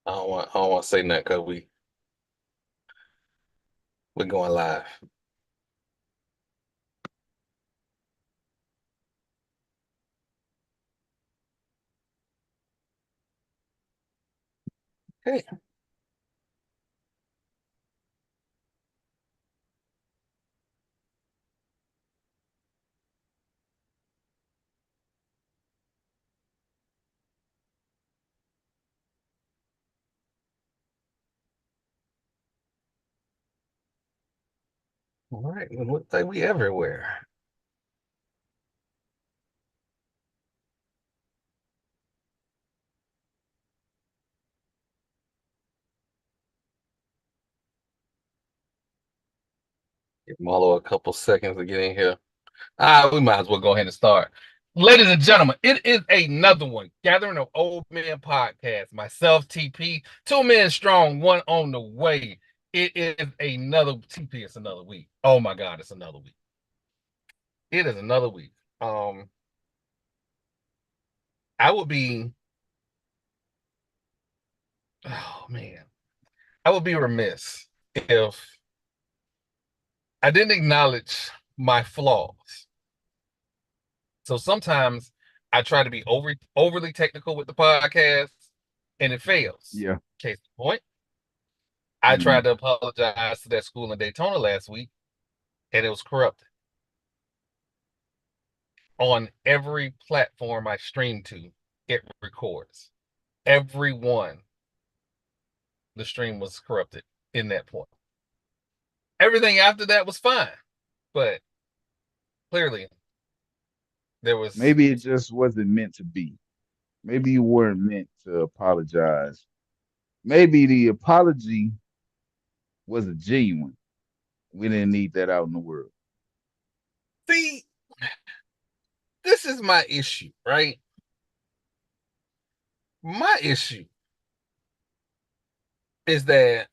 I don't want to say nothing because we're going live. Okay. All right. It looks like we everywhere. Give Marlo a couple seconds to get in here. We might as well go ahead and start. Ladies and gentlemen, it is another one. Gathering of Old Men Podcast. Myself, TP, 2 men strong, one on the way. It is another TP. It's another week. Oh my God, it's another week. It is another week. I would be. Oh man, I would be remiss if I didn't acknowledge my flaws. So sometimes I try to be overly technical with the podcast, and it fails. Yeah. Case in point, I tried to apologize to that school in Daytona last week, and it was corrupted. On every platform I stream to, it records. Every one, the stream was corrupted in that point. Everything after that was fine, but clearly there was. Maybe it just wasn't meant to be. Maybe you weren't meant to apologize. Maybe the apology wasn't genuine. We didn't need that out in the world. See, this is my issue, right? My issue is that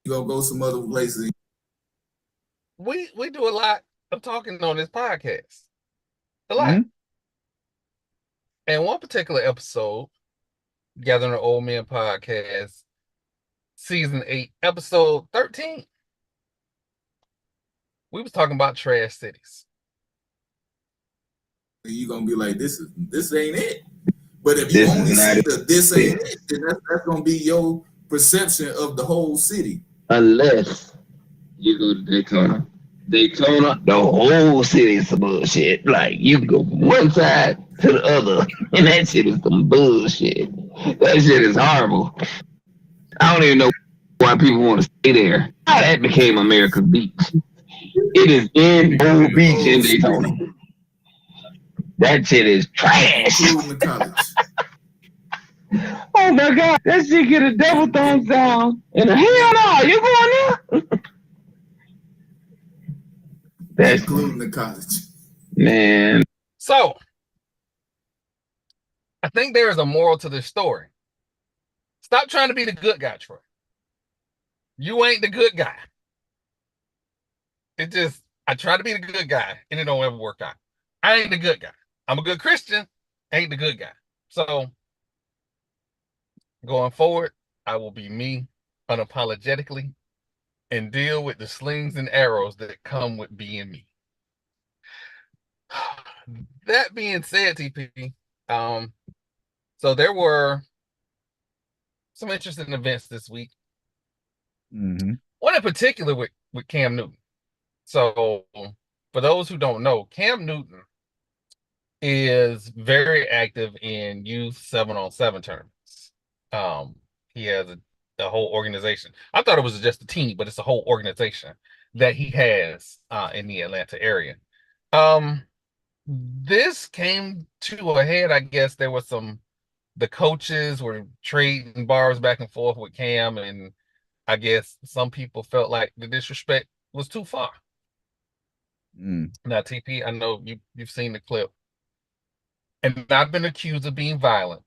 you gonna go some other places. we do a lot of talking on this podcast. A lot. Mm-hmm. And one particular episode, Gathering the Old Men Podcast, Season 8, Episode 13, we was talking about trash cities. You gonna be like, this ain't it. But if you only see this ain't it, then that's gonna be your perception of the whole city. Unless you go to Daytona. Daytona, the whole city is some bullshit. Like, you can go from one side to the other, and that shit is some bullshit. That shit is horrible. I don't even know why people want to stay there. How that became America's beach. It is in Old Beach in Daytona. That shit is trash. Oh my God, that shit get a double thumbs down. And hell no, you going there? That's including the college. Man. So, I think there is a moral to this story. Stop trying to be the good guy, Troy. You ain't the good guy. I try to be the good guy, and it don't ever work out. I ain't the good guy. I'm a good Christian, ain't the good guy. So, going forward, I will be me unapologetically and deal with the slings and arrows that come with being me. That being said, TP, so there were some interesting events this week. Mm-hmm. One in particular with Cam Newton. So, for those who don't know, Cam Newton is very active in youth 7-on-7 tournaments. He has a whole organization. I thought it was just a team, but it's a whole organization that he has in the Atlanta area. This came to a head. I guess there was the coaches were trading bars back and forth with Cam, and I guess some people felt like the disrespect was too far. Now, TP, I know you've seen the clip, and I've been accused of being violent.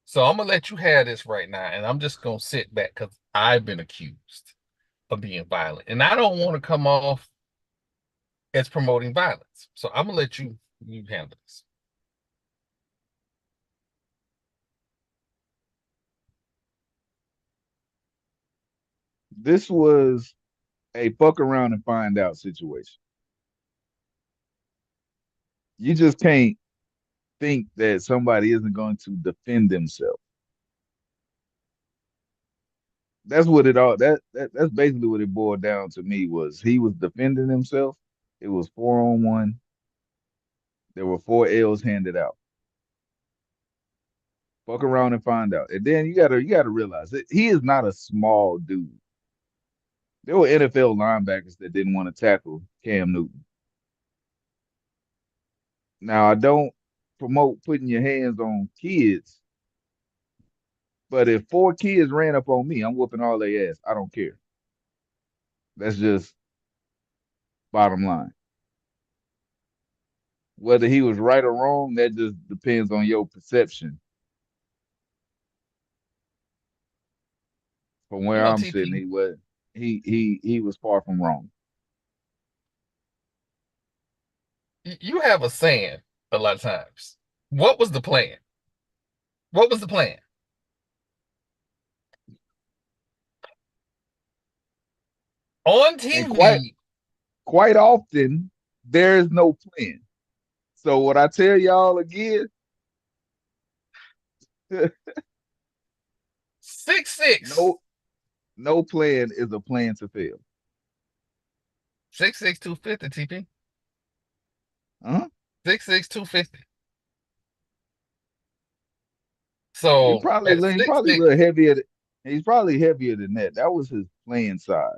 So I'm gonna let you have this right now, and I'm just gonna sit back because I've been accused of being violent, and I don't want to come off as promoting violence. So I'm gonna let you handle this. This was a fuck around and find out situation. You just can't think that somebody isn't going to defend themselves. That's what it all that's basically what it boiled down to me was he was defending himself. It was 4-on-1. There were 4 L's handed out. Fuck around and find out. And then you gotta realize that he is not a small dude. There were NFL linebackers that didn't want to tackle Cam Newton. Now I don't promote putting your hands on kids, but if 4 kids ran up on me, I'm whooping all their ass. I don't care. That's just bottom line. Whether he was right or wrong, that just depends on your perception. From where I'm sitting, he was far from wrong. You have a saying a lot of times. What was the plan? What was the plan? On TV. And quite often, there's no plan. So what I tell y'all again, 6'6". no plan is a plan to fail. 6'6", 250, TP. Huh? 6'6", 250. So He's probably a little heavier. He's probably heavier than that. That was his playing size.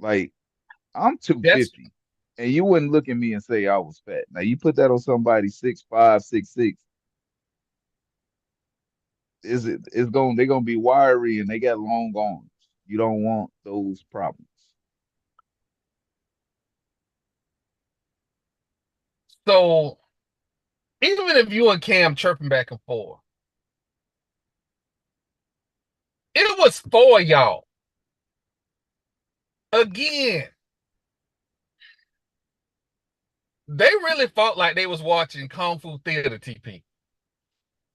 Like I'm 250, and you wouldn't look at me and say I was fat. Now you put that on somebody 6'5", 6'6". They're gonna be wiry and they got long arms. You don't want those problems. So even if you and Cam chirping back and forth, it was for y'all. Again, they really felt like they was watching Kung Fu Theater, TP.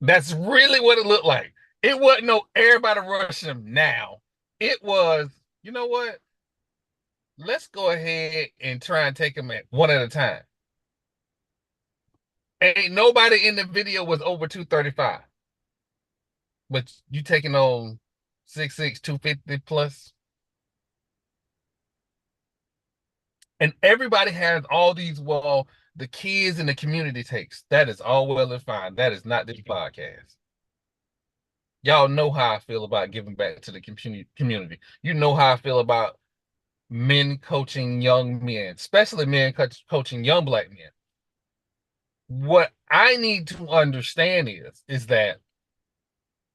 That's really what it looked like. It wasn't no everybody rushing them now. It was, you know what? Let's go ahead and try and take them one at a time. Ain't nobody in the video was over 235. But you taking on 6'6", 250 plus. And everybody has all these, well, the kids in the community takes. That is all well and fine. That is not this podcast. Y'all know how I feel about giving back to the community. You know how I feel about men coaching young men, especially men coaching young black men. What I need to understand is that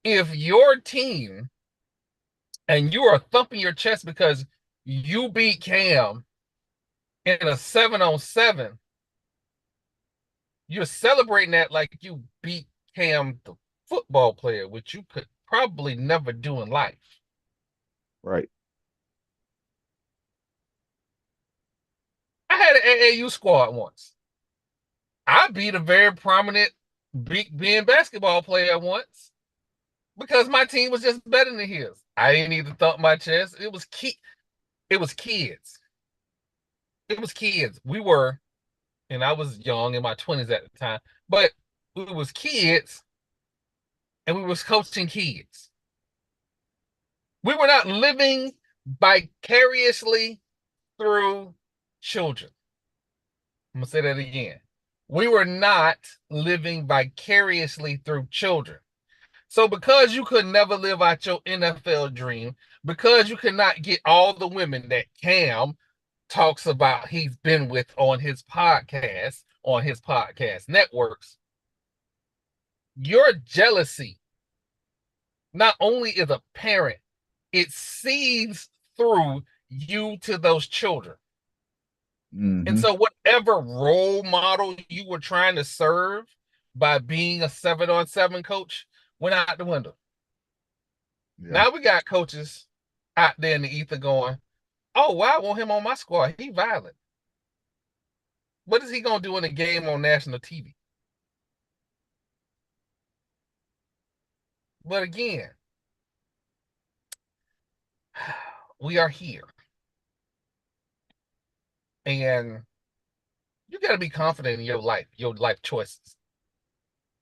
if your team and you are thumping your chest because you beat Cam in a 7-on-7, you're celebrating that like you beat Cam, the football player, which you could probably never do in life. Right. I had an AAU squad once. I beat a very prominent big Ben basketball player once because my team was just better than his. I didn't need to thump my chest. It was kids. It was kids. We were, and I was young in my 20s at the time, but it was kids, and we was coaching kids. We were not living vicariously through children. I'm going to say that again. We were not living vicariously through children. So because you could never live out your NFL dream, because you could not get all the women that Cam talks about he's been with on his podcast networks, your jealousy not only is apparent, it seeds through you to those children. Mm-hmm. And so whatever role model you were trying to serve by being a 7-on-7 coach went out the window. Yeah. Now we got coaches out there in the ether going, oh, well, I want him on my squad. He violent. What is he going to do in a game on national TV? But again, we are here. And you got to be confident in your life choices.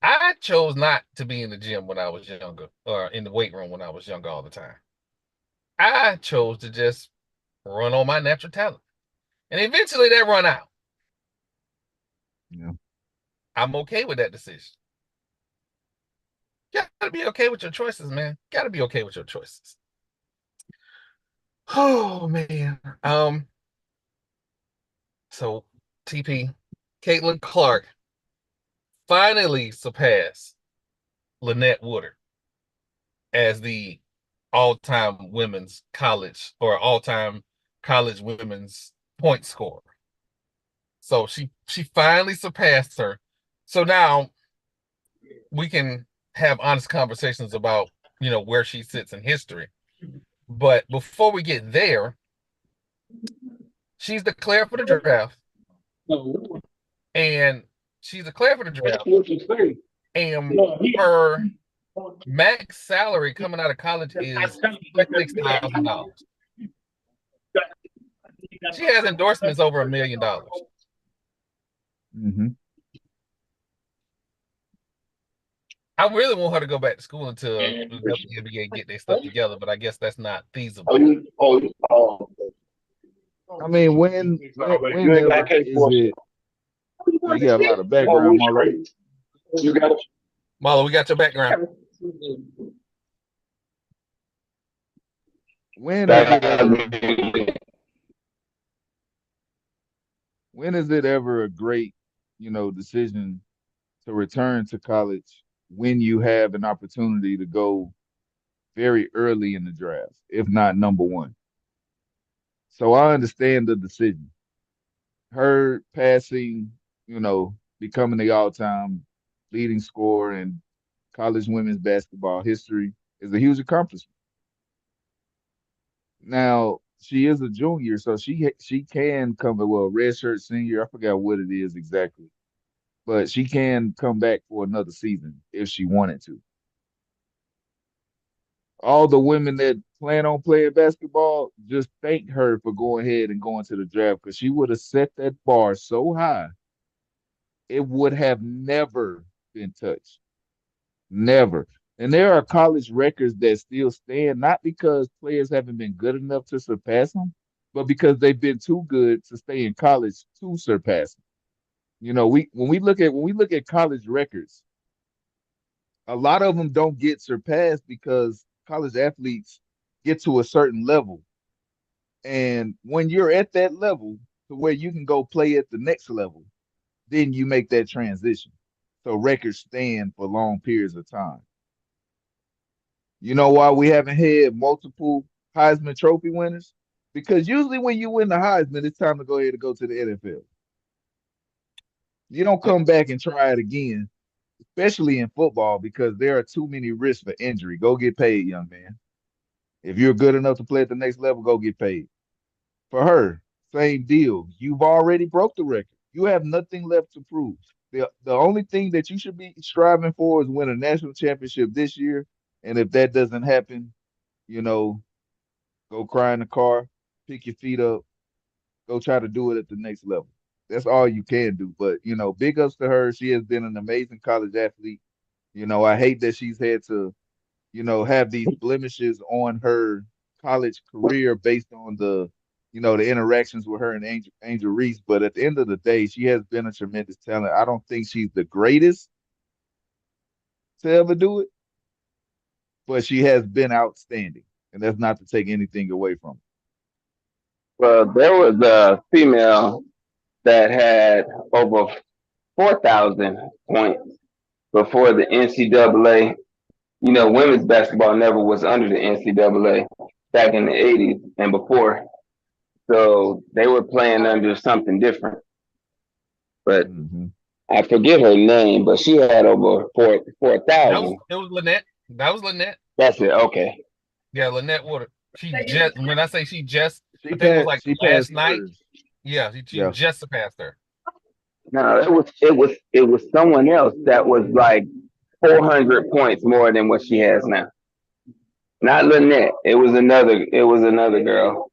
I chose not to be in the gym when I was younger, or in the weight room when I was younger all the time. I chose to just run on my natural talent. And eventually that run out. Yeah. I'm okay with that decision. You gotta be okay with your choices, man. Gotta be okay with your choices. Oh man. So TP, Catlin Clark finally surpassed Lynette Woodard as the all-time women's college or all-time college women's point scorer. So she finally surpassed her. So now we can have honest conversations about, where she sits in history. But before we get there, she's declared for the draft. And she's declared for the draft. And her max salary coming out of college is $6,000. She has endorsements over $1 million. Mm-hmm. I really want her to go back to school until the NBA get their stuff together, but I guess that's not feasible. I mean, when is it? You got a lot of background, Marlo. Marlo, we got your background. When is it ever a great, decision to return to college when you have an opportunity to go very early in the draft, if not number one? So I understand the decision. Her passing, becoming the all-time leading scorer in college women's basketball history is a huge accomplishment. Now, she is a junior, so she can come, redshirt senior. I forgot what it is exactly, but she can come back for another season if she wanted to. All the women that plan on playing basketball, just thank her for going ahead and going to the draft, because she would have set that bar so high, it would have never been touched. Never. And there are college records that still stand, not because players haven't been good enough to surpass them, but because they've been too good to stay in college to surpass them. When we look at college records, a lot of them don't get surpassed because college athletes get to a certain level. And when you're at that level to where you can go play at the next level, then you make that transition. So records stand for long periods of time. You know why we haven't had multiple Heisman Trophy winners? Because usually when you win the Heisman, it's time to go ahead and go to the NFL. You don't come back and try it again, especially in football, because there are too many risks for injury. Go get paid, young man. If you're good enough to play at the next level, go get paid. For her, same deal. You've already broke the record. You have nothing left to prove. The only thing that you should be striving for is win a national championship this year. And if that doesn't happen, go cry in the car, pick your feet up, go try to do it at the next level. That's all you can do. But, big ups to her. She has been an amazing college athlete. I hate that she's had to, have these blemishes on her college career based on the interactions with her and Angel Reese. But at the end of the day, she has been a tremendous talent. I don't think she's the greatest to ever do it, but she has been outstanding. And that's not to take anything away from her. Well, there was a female that had over 4,000 points before the NCAA. Women's basketball never was under the NCAA back in the 80s and before. So they were playing under something different. But I forget her name, but she had over 4,000. It was Lynette. That was Lynette. That's it. Okay. Yeah, Lynette Woodard. When I say I think it was like last night. Yeah, she just surpassed her. No, it was someone else that was like 400 points more than what she has now. Not Lynette. It was another. It was another girl,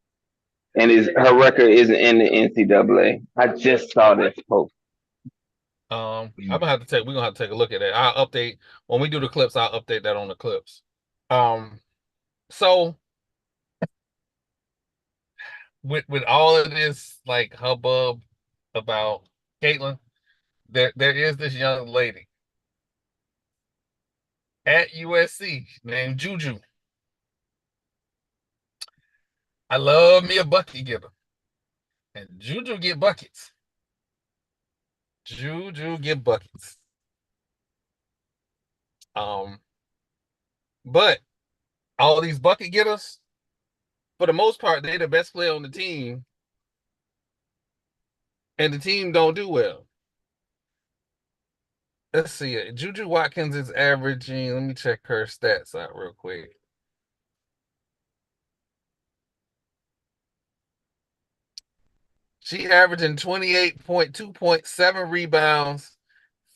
and her record isn't in the NCAA. I just saw this post. I'm gonna have to take. We're gonna have to take a look at that. I'll update when we do the clips. I'll update that on the clips. So with all of this like hubbub about Catlin, there is this young lady at USC named Juju. I love me a bucket getter, and Juju get buckets. Juju get buckets. But all these bucket getters, for the most part, they're the best player on the team, and the team don't do well. Let's see it. Juju Watkins is averaging. Let me check her stats out real quick. She averaging 28.2.7 rebounds,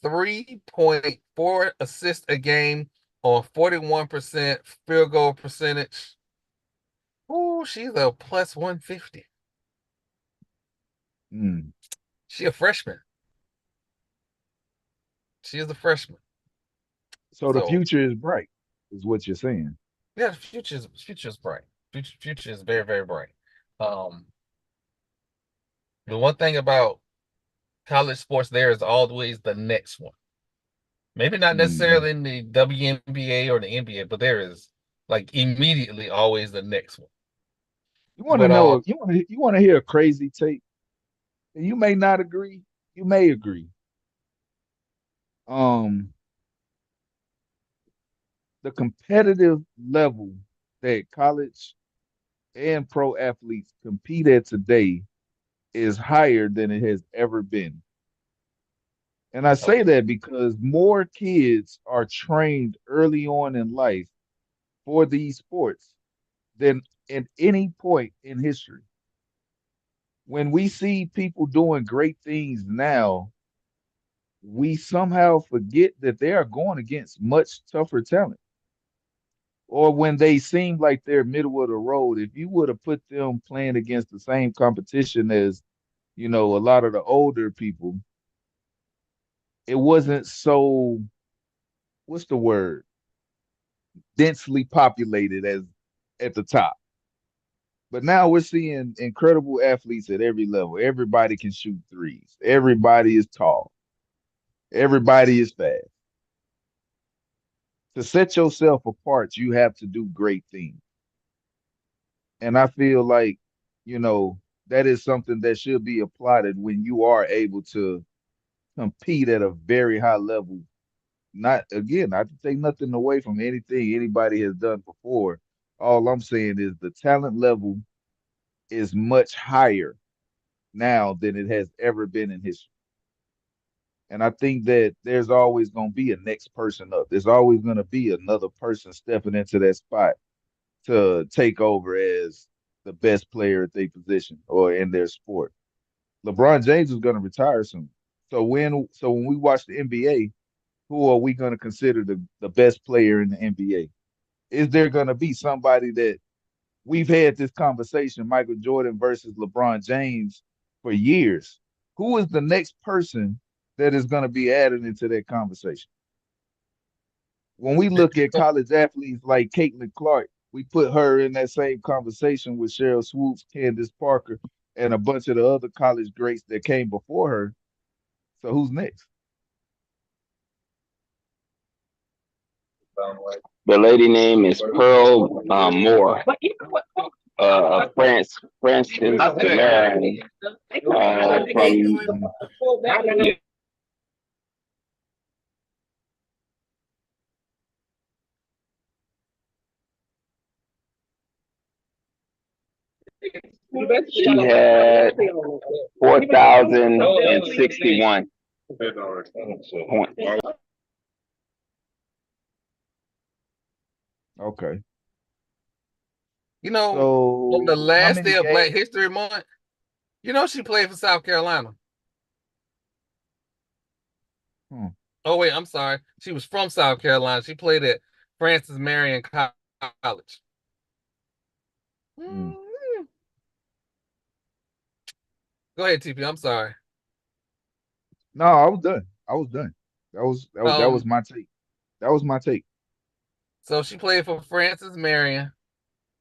3.4 assists a game on 41% field goal percentage. Ooh, she's a plus 150. She a freshman. She is a freshman. So the future is bright, is what you're saying. Yeah, the future is bright. Future is very, very bright. The one thing about college sports, there is always the next one. Maybe not necessarily in the WNBA or the NBA, but there is like immediately always the next one. You want to know? You want to hear a crazy take? You may not agree. You may agree. The competitive level that college and pro athletes compete at today is higher than it has ever been. And I say that because more kids are trained early on in life for these sports than at any point in history. When we see people doing great things now, we somehow forget that they are going against much tougher talent. Or when they seem like they're middle of the road, if you would have put them playing against the same competition as, a lot of the older people, it wasn't so, what's the word? Densely populated as at the top. But now we're seeing incredible athletes at every level. Everybody can shoot threes. Everybody is tall. Everybody is fast. To set yourself apart, you have to do great things. And I feel like, that is something that should be applauded when you are able to compete at a very high level. Not to take nothing away from anything anybody has done before. All I'm saying is the talent level is much higher now than it has ever been in history. And I think that there's always going to be a next person up. There's always going to be another person stepping into that spot to take over as the best player at their position or in their sport. LeBron James is going to retire soon. So when we watch the NBA, who are we going to consider the best player in the NBA? Is there going to be somebody that we've had this conversation, Michael Jordan versus LeBron James, for years? Who is the next person that is going to be added into that conversation? When we look at college athletes like Catlin Clark, we put her in that same conversation with Cheryl Swoops, Candace Parker, and a bunch of the other college greats that came before her. So who's next? The lady name is Pearl Moore. Francis American from she had 4,061 points. Okay. On the last day of Black History Month, she played for South Carolina. Oh, wait, I'm sorry. She was from South Carolina. She played at Francis Marion College college. Mm. Go ahead, TP. I'm sorry. No, I was done. I was done. That was my take. That was my take. So she played for Francis Marion.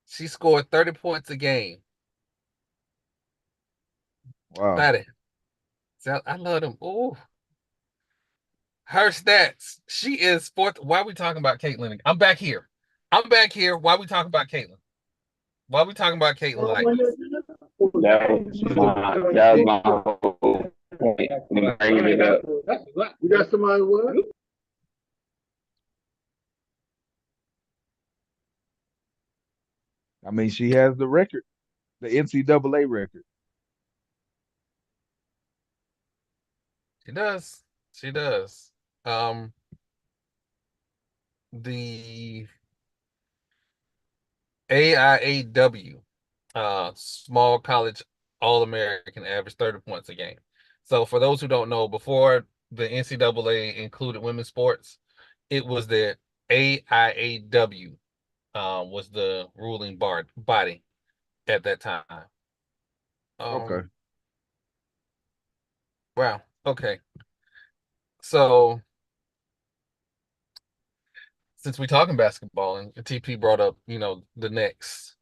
She scored 30 points a game. Wow. Got it. So I love them. Ooh. Her stats. She is fourth. Why are we talking about Caitlin? I'm back here. Why are we talking about Caitlin? Why are we talking about Caitlin like this? That was my whole point when bringing it up. You got somebody what? I mean, she has the record, the NCAA record. She does. She does. The AIAW, small college All-American, average 30 points a game. So for those who don't know, before the NCAA included women's sports, it was the AIAW was the ruling body at that time. Okay. Wow. Okay. So since we're talking basketball and TP brought up, the Knicks.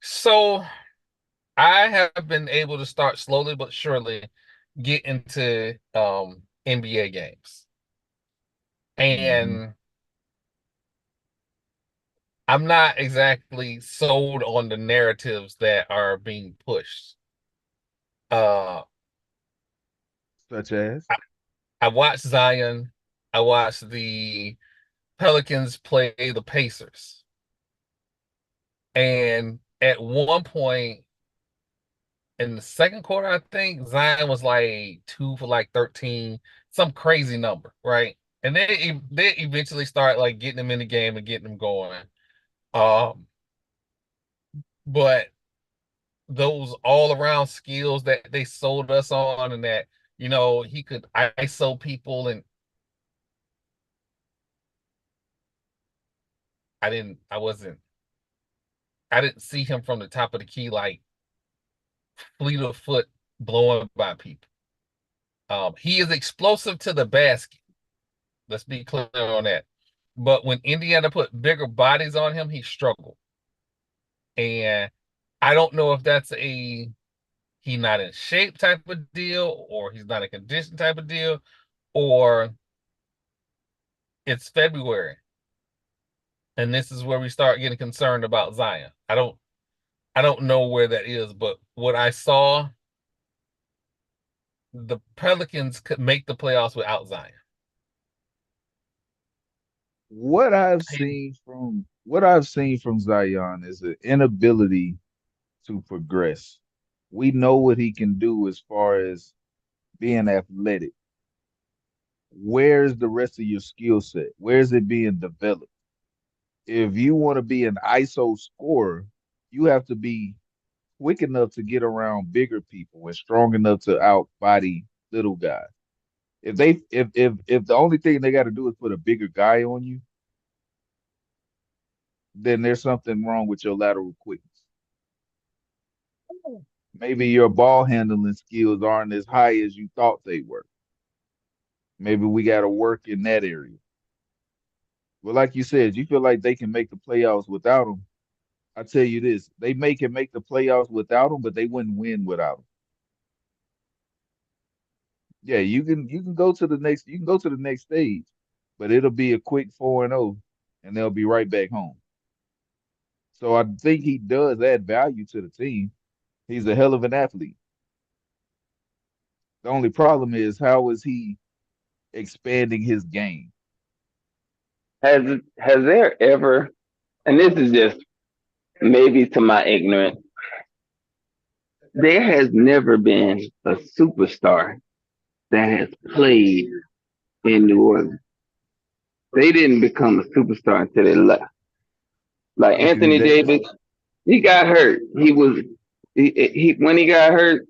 So I have been able to start slowly but surely get into NBA games. And I'm not exactly sold on the narratives that are being pushed. Such as? I watched Zion. I watched the Pelicans play the Pacers. And at one point in the second quarter, I think Zion was like 2 for like 13, some crazy number, right? And they eventually start like getting them in the game and getting them going. But those all around skills that they sold us on, and that he could ISO people, and I didn't see him from the top of the key like fleet of foot blowing by people. He is explosive to the basket. Let's be clear on that. But when Indiana put bigger bodies on him, he struggled. And I don't know if that's he not in shape type of deal, or he's not in condition type of deal, or it's February. And this is where we start getting concerned about Zion. I don't know where that is, but what I saw, the Pelicans could make the playoffs without Zion. What I've seen from Zion is an inability to progress. We know what he can do as far as being athletic. Where's the rest of your skill set? Where's it being developed? If you want to be an ISO scorer, you have to be quick enough to get around bigger people and strong enough to outbody little guys. If the only thing they got to do is put a bigger guy on you, then there's something wrong with your lateral quickness. Maybe your ball handling skills aren't as high as you thought they were. Maybe we got to work in that area. But like you said, you feel like they can make the playoffs without him. I tell you this, they can make the playoffs without him, but they wouldn't win without him. Yeah, you can go to the next stage, but it'll be a quick 4-0, and they'll be right back home. So I think he does add value to the team. He's a hell of an athlete. The only problem is, how is he expanding his game? Has there ever, and this is just maybe to my ignorance, there has never been a superstar that has played in New Orleans. They didn't become a superstar until they left. Like Anthony Davis, he got hurt. He when he got hurt,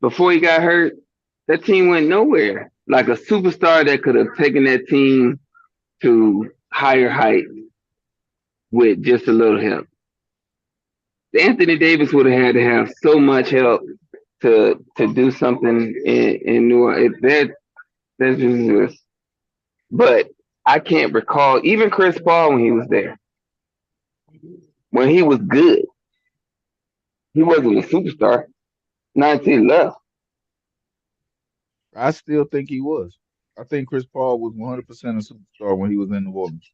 before he got hurt, that team went nowhere. like a superstar that could have taken that team to higher heights with just a little help. Anthony Davis would have had to have so much help to do something in New Orleans. That's just, but I can't recall even Chris Paul when he was there. When he was good, he wasn't a superstar. Not until he left. I still think he was. I think Chris Paul was 100% a superstar when he was in New Orleans.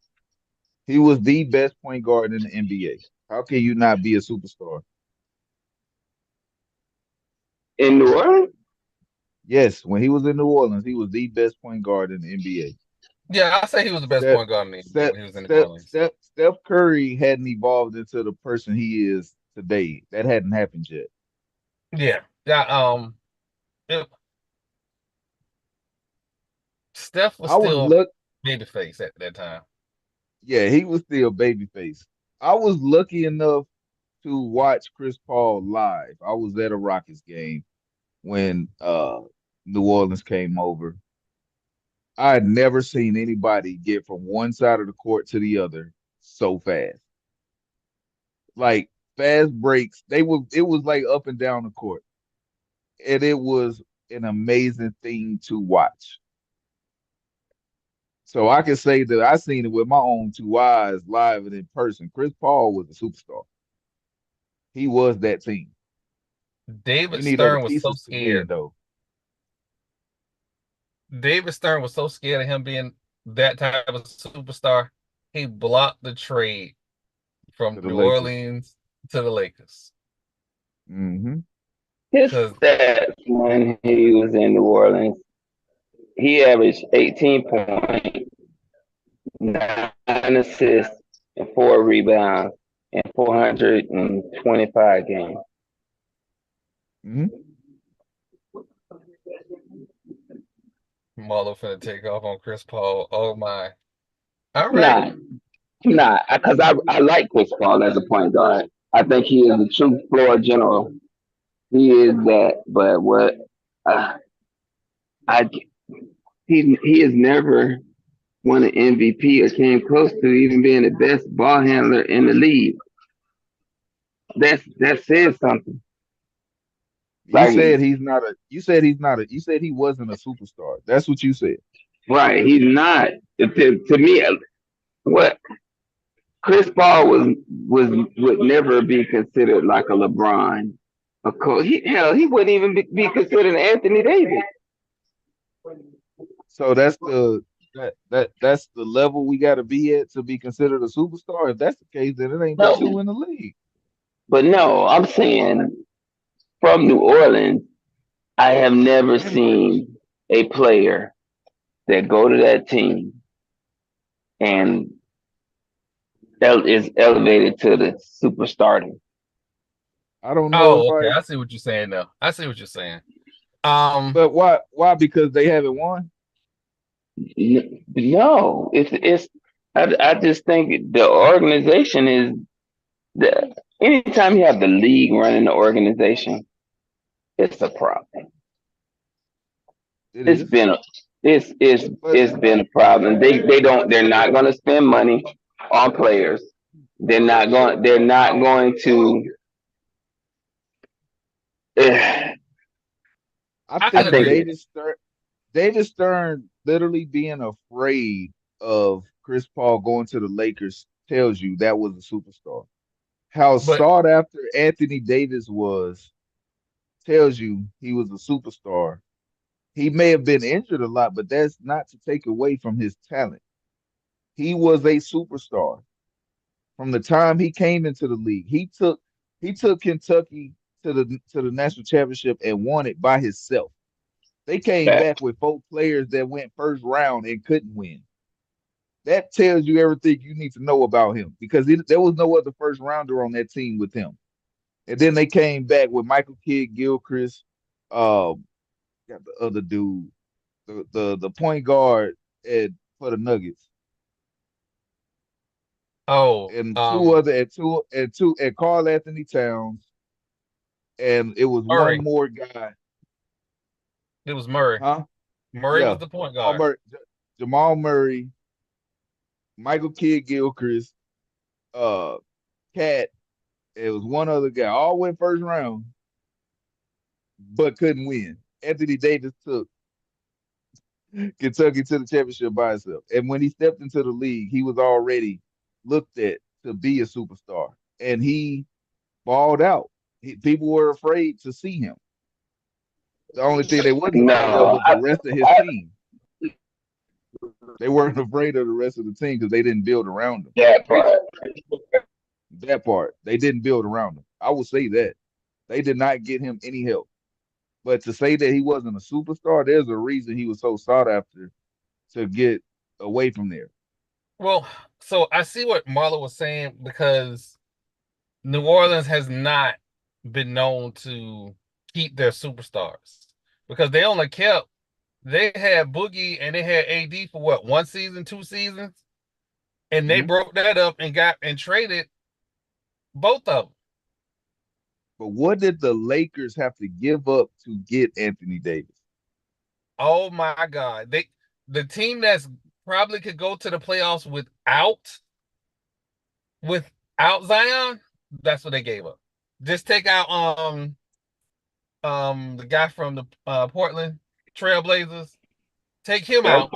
He was the best point guard in the NBA. How can you not be a superstar? In New Orleans? Yes, when he was in New Orleans, he was the best point guard in the NBA. Yeah, I say he was the best point guard in the NBA when he was in New Orleans. Steph Curry hadn't evolved into the person he is today. That hadn't happened yet. Yeah. Steph was still babyface at that time. Yeah, he was still babyface. I was lucky enough to watch Chris Paul live. I was at a Rockets game when New Orleans came over. I had never seen anybody get from one side of the court to the other so fast. Like fast breaks. It was like up and down the court. And it was an amazing thing to watch. So I can say that I seen it with my own two eyes live and in person. Chris Paul was a superstar. He was that team. David Stern was so scared. though. David Stern was so scared of him being that type of superstar. He blocked the trade from New Orleans to the Lakers. Mm-hmm. His stats when he was in New Orleans, he averaged 18 points, 9 assists, and 4 rebounds in 425 games. Mm-hmm. Marlo finna take off on Chris Paul. Oh my! All right. Nah, because I like Chris Paul as a point guard. I think he is a true floor general. He is that, but what he has never won an MVP or came close to even being the best ball handler in the league. That says something. You said he wasn't a superstar. That's what you said. Right, he's not. To me, what Chris Paul would never be considered like a LeBron. Of course, he wouldn't even be considered Anthony Davis. So that's the level we got to be at to be considered a superstar. If that's the case, then it ain't the two in the league. But no, I'm saying from New Orleans, I have never seen a player that go to that team and is elevated to the superstardom. I don't know. Oh, okay. I see what you're saying now. I see what you're saying. But why? Why? Because they haven't won? No, it's. I just think the organization is the. Anytime you have the league running the organization, it's a problem. It's been a problem. They're not going to spend money on players. They're not going to. I think David Stern literally being afraid of Chris Paul going to the Lakers tells you that was a superstar. How sought after Anthony Davis was tells you he was a superstar. He may have been injured a lot, but that's not to take away from his talent. He was a superstar from the time he came into the league. He took Kentucky to the national championship and won it by himself. They came back with 4 players that went first round and couldn't win. That tells you everything you need to know about him because there was no other first rounder on that team with him. And then they came back with Michael Kidd, Gilchrist, got the other dude, the point guard for the Nuggets. Oh, and two and Karl Anthony Towns, and it was Murray. one more guy. It was Murray. Huh? Murray Yeah, was the point Jamal guard. Murray, Jamal Murray, Michael Kidd Gilchrist, uh, Cat. It was one other guy. All went first round, but couldn't win. Anthony Davis took Kentucky to the championship by himself. And when he stepped into the league, he was already looked at to be a superstar. And he balled out. People were afraid to see him. The only thing they wasn't afraid of No, was the rest of his team. They weren't afraid of the rest of the team because they didn't build around him. that part. That part, they didn't build around him. I will say that. They did not get him any help. But to say that he wasn't a superstar, there's a reason he was so sought after to get away from there. Well, so I see what Marla was saying because New Orleans has not been known to keep their superstars because they had Boogie and they had AD for what, 1 season, 2 seasons, and they broke that up and traded both of them. But what did the Lakers have to give up to get Anthony Davis? Oh my God. The team that's probably could go to the playoffs without Zion, that's what they gave up. Just take out the guy from the Portland Trailblazers. Take him out.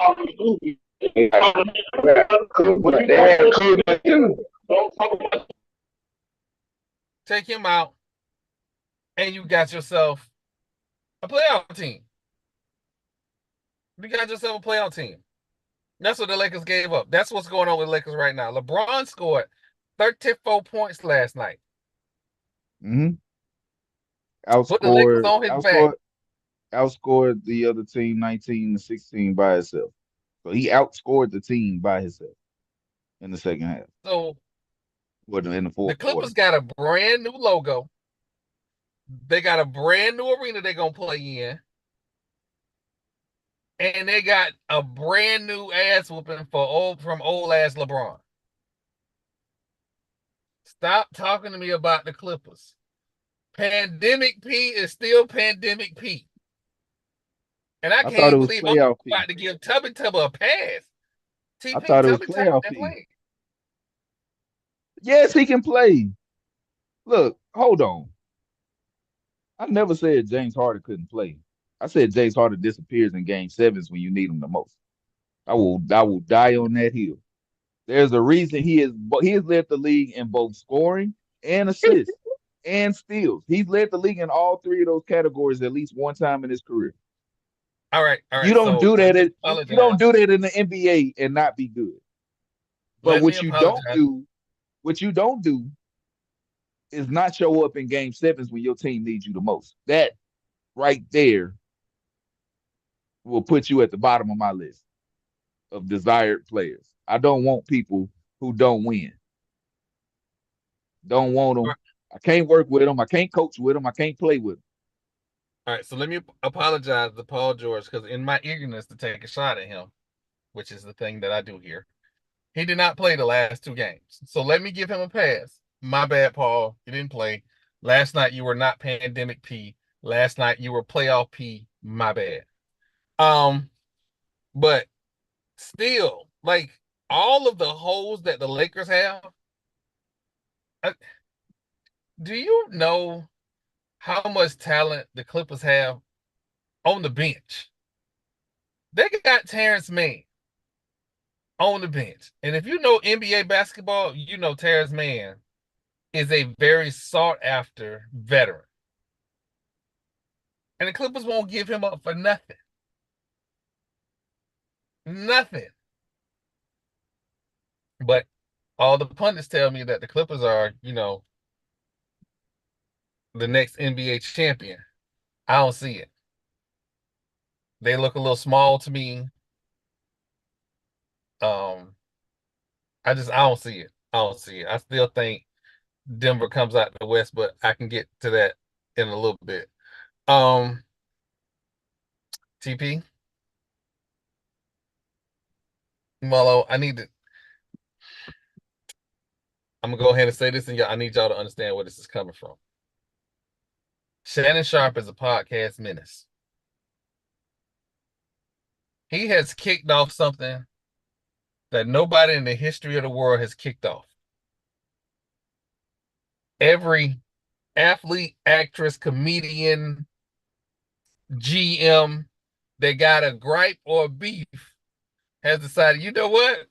Take him out, and you got yourself a playoff team. You got yourself a playoff team. That's what the Lakers gave up. That's what's going on with the Lakers right now. LeBron scored 34 points last night. Mm-hmm. Put the Lakers on his back. Outscored the other team 19-16 by himself. So he outscored the team by himself in the second half. So in the fourth the Clippers quarter. got a brand new logo. They got a brand new arena they're going to play in. And they got a brand new ass whooping from old ass LeBron. Stop talking to me about the Clippers. Pandemic P is still Pandemic P. And I can't believe I'm about to give Tubby Tubba a pass. TP, I thought it was playoff P. Yes, he can play. Look, hold on. I never said James Harden couldn't play. I said James Harden disappears in game 7s when you need him the most. I will die on that hill. There's a reason he has led the league in both scoring and assists and steals. He's led the league in all 3 of those categories at least one time in his career. All right. You don't do that. You don't do that in the NBA and not be good. But what you don't do is not show up in game 7s when your team needs you the most. That right there will put you at the bottom of my list of desired players. I don't want people who don't win. Don't want them. I can't work with them. I can't coach with them. I can't play with them. All right, so let me apologize to Paul George because in my eagerness to take a shot at him, which is the thing that I do here, he did not play the last 2 games. So let me give him a pass. My bad, Paul. You didn't play. Last night you were not Pandemic P. Last night you were Playoff P. My bad. But still, like all of the holes that the Lakers have, do you know how much talent the Clippers have on the bench? They got Terrence Mann on the bench. And if you know NBA basketball, you know Terrence Mann is a very sought-after veteran. And the Clippers won't give him up for nothing. Nothing. But all the pundits tell me that the Clippers are, the next NBA champion. I don't see it. They look a little small to me. I don't see it. I don't see it. I still think Denver comes out the West, but I can get to that in a little bit. TP, Marlo, I'm gonna go ahead and say this, and I need y'all to understand where this is coming from. Shannon Sharp is a podcast menace. he has kicked off something that nobody in the history of the world has kicked off. Every athlete, actress, comedian, GM that got a gripe or a beef has decided, you know what?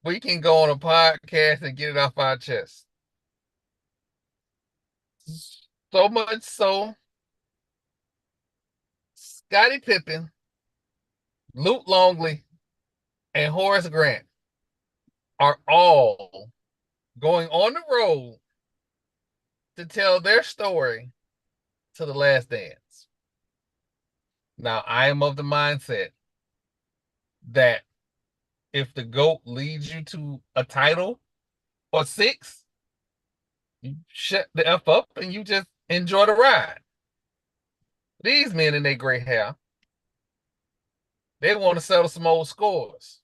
We can go on a podcast and get it off our chest. So much so, Scottie Pippen, Luke Longley, and Horace Grant are all going on the road to tell their story to The Last Dance. Now, I am of the mindset that if the GOAT leads you to a title or 6, you shut the F up and you just enjoy the ride. These men in their gray hair, they want to settle some old scores.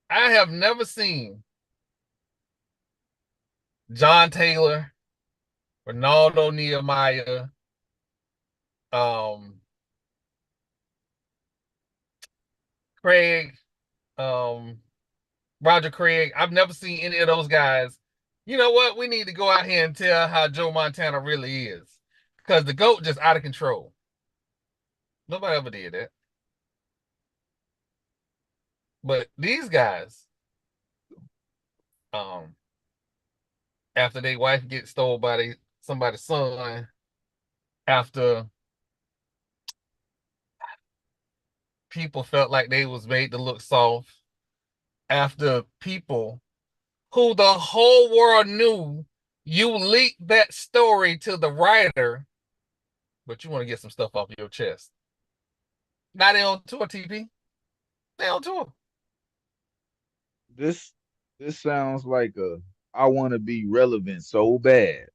I have never seen John Taylor, Ronaldo Nehemiah, Craig, Roger Craig. I've never seen any of those guys. You know what? We need to go out here and tell how Joe Montana really is. Because the GOAT just out of control. Nobody ever did that. But these guys, after their wife gets stole by somebody's son, after people felt like they was made to look soft, after people who the whole world knew you leaked that story to the writer, but you want to get some stuff off your chest. Now they on tour, TP. They on tour. This sounds like I want to be relevant so bad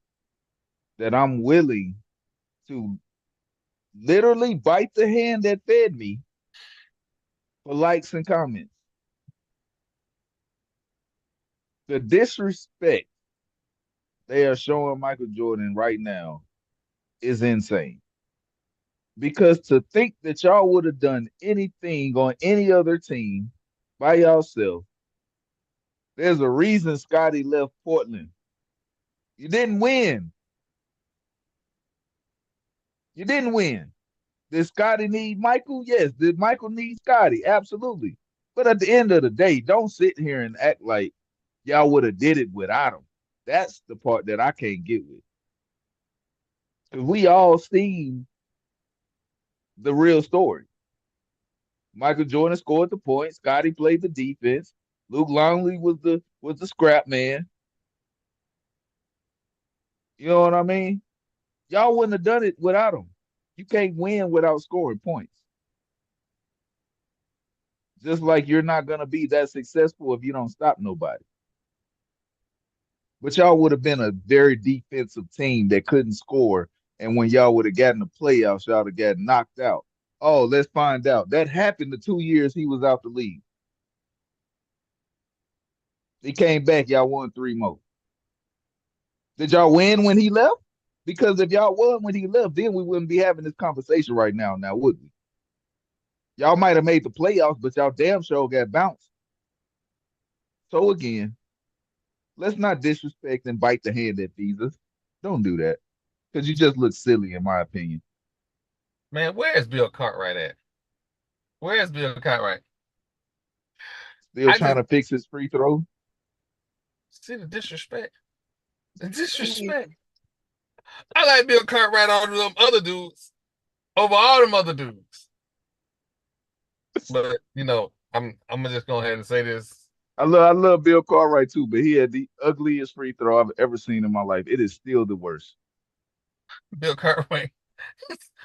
that I'm willing to literally bite the hand that fed me for likes and comments. The disrespect they are showing Michael Jordan right now is insane. Because to think that y'all would have done anything on any other team by yourself, there's a reason Scottie left Portland. You didn't win. You didn't win. Did Scottie need Michael? Yes. Did Michael need Scottie? Absolutely. But at the end of the day, don't sit here and act like y'all would have did it without him. That's the part that I can't get with. Because we all seen the real story. Michael Jordan scored the points. Scottie played the defense. Luke Longley was the scrap man. You know what I mean? Y'all wouldn't have done it without him. You can't win without scoring points. Just like you're not gonna be that successful if you don't stop nobody. But y'all would have been a very defensive team that couldn't score. And when y'all would have gotten the playoffs, y'all would have gotten knocked out. Oh, let's find out. That happened the 2 years he was out the league. He came back, y'all won 3 more. Did y'all win when he left? Because if y'all won when he left, then we wouldn't be having this conversation right now, would we? Y'all might have made the playoffs, but y'all damn sure got bounced. So again, let's not disrespect and bite the hand that feeds us. Don't do that. Because you just look silly, in my opinion. Man, where is Bill Cartwright at? Where is Bill Cartwright? Still trying to fix his free throw? See the disrespect. The disrespect. I like Bill Cartwright over them other dudes. Over all them other dudes. But, you know, I'm gonna just go ahead and say this. I love Bill Cartwright too, but he had the ugliest free throw I've ever seen in my life. It is still the worst. Bill Cartwright.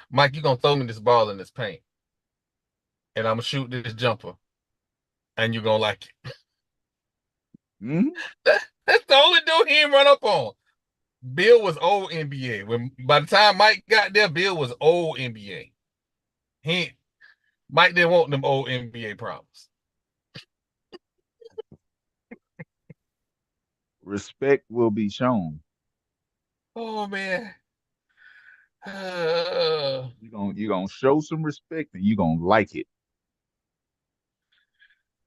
Mike, you gonna throw me this ball in this paint. And I'm gonna shoot this jumper. And you're gonna like it. Mm-hmm. That's the only dude he didn't run up on. Bill was old NBA. By the time Mike got there, Bill was old NBA. Mike didn't want them old NBA problems. Respect will be shown. Oh man. You're gonna show some respect and you're gonna like it.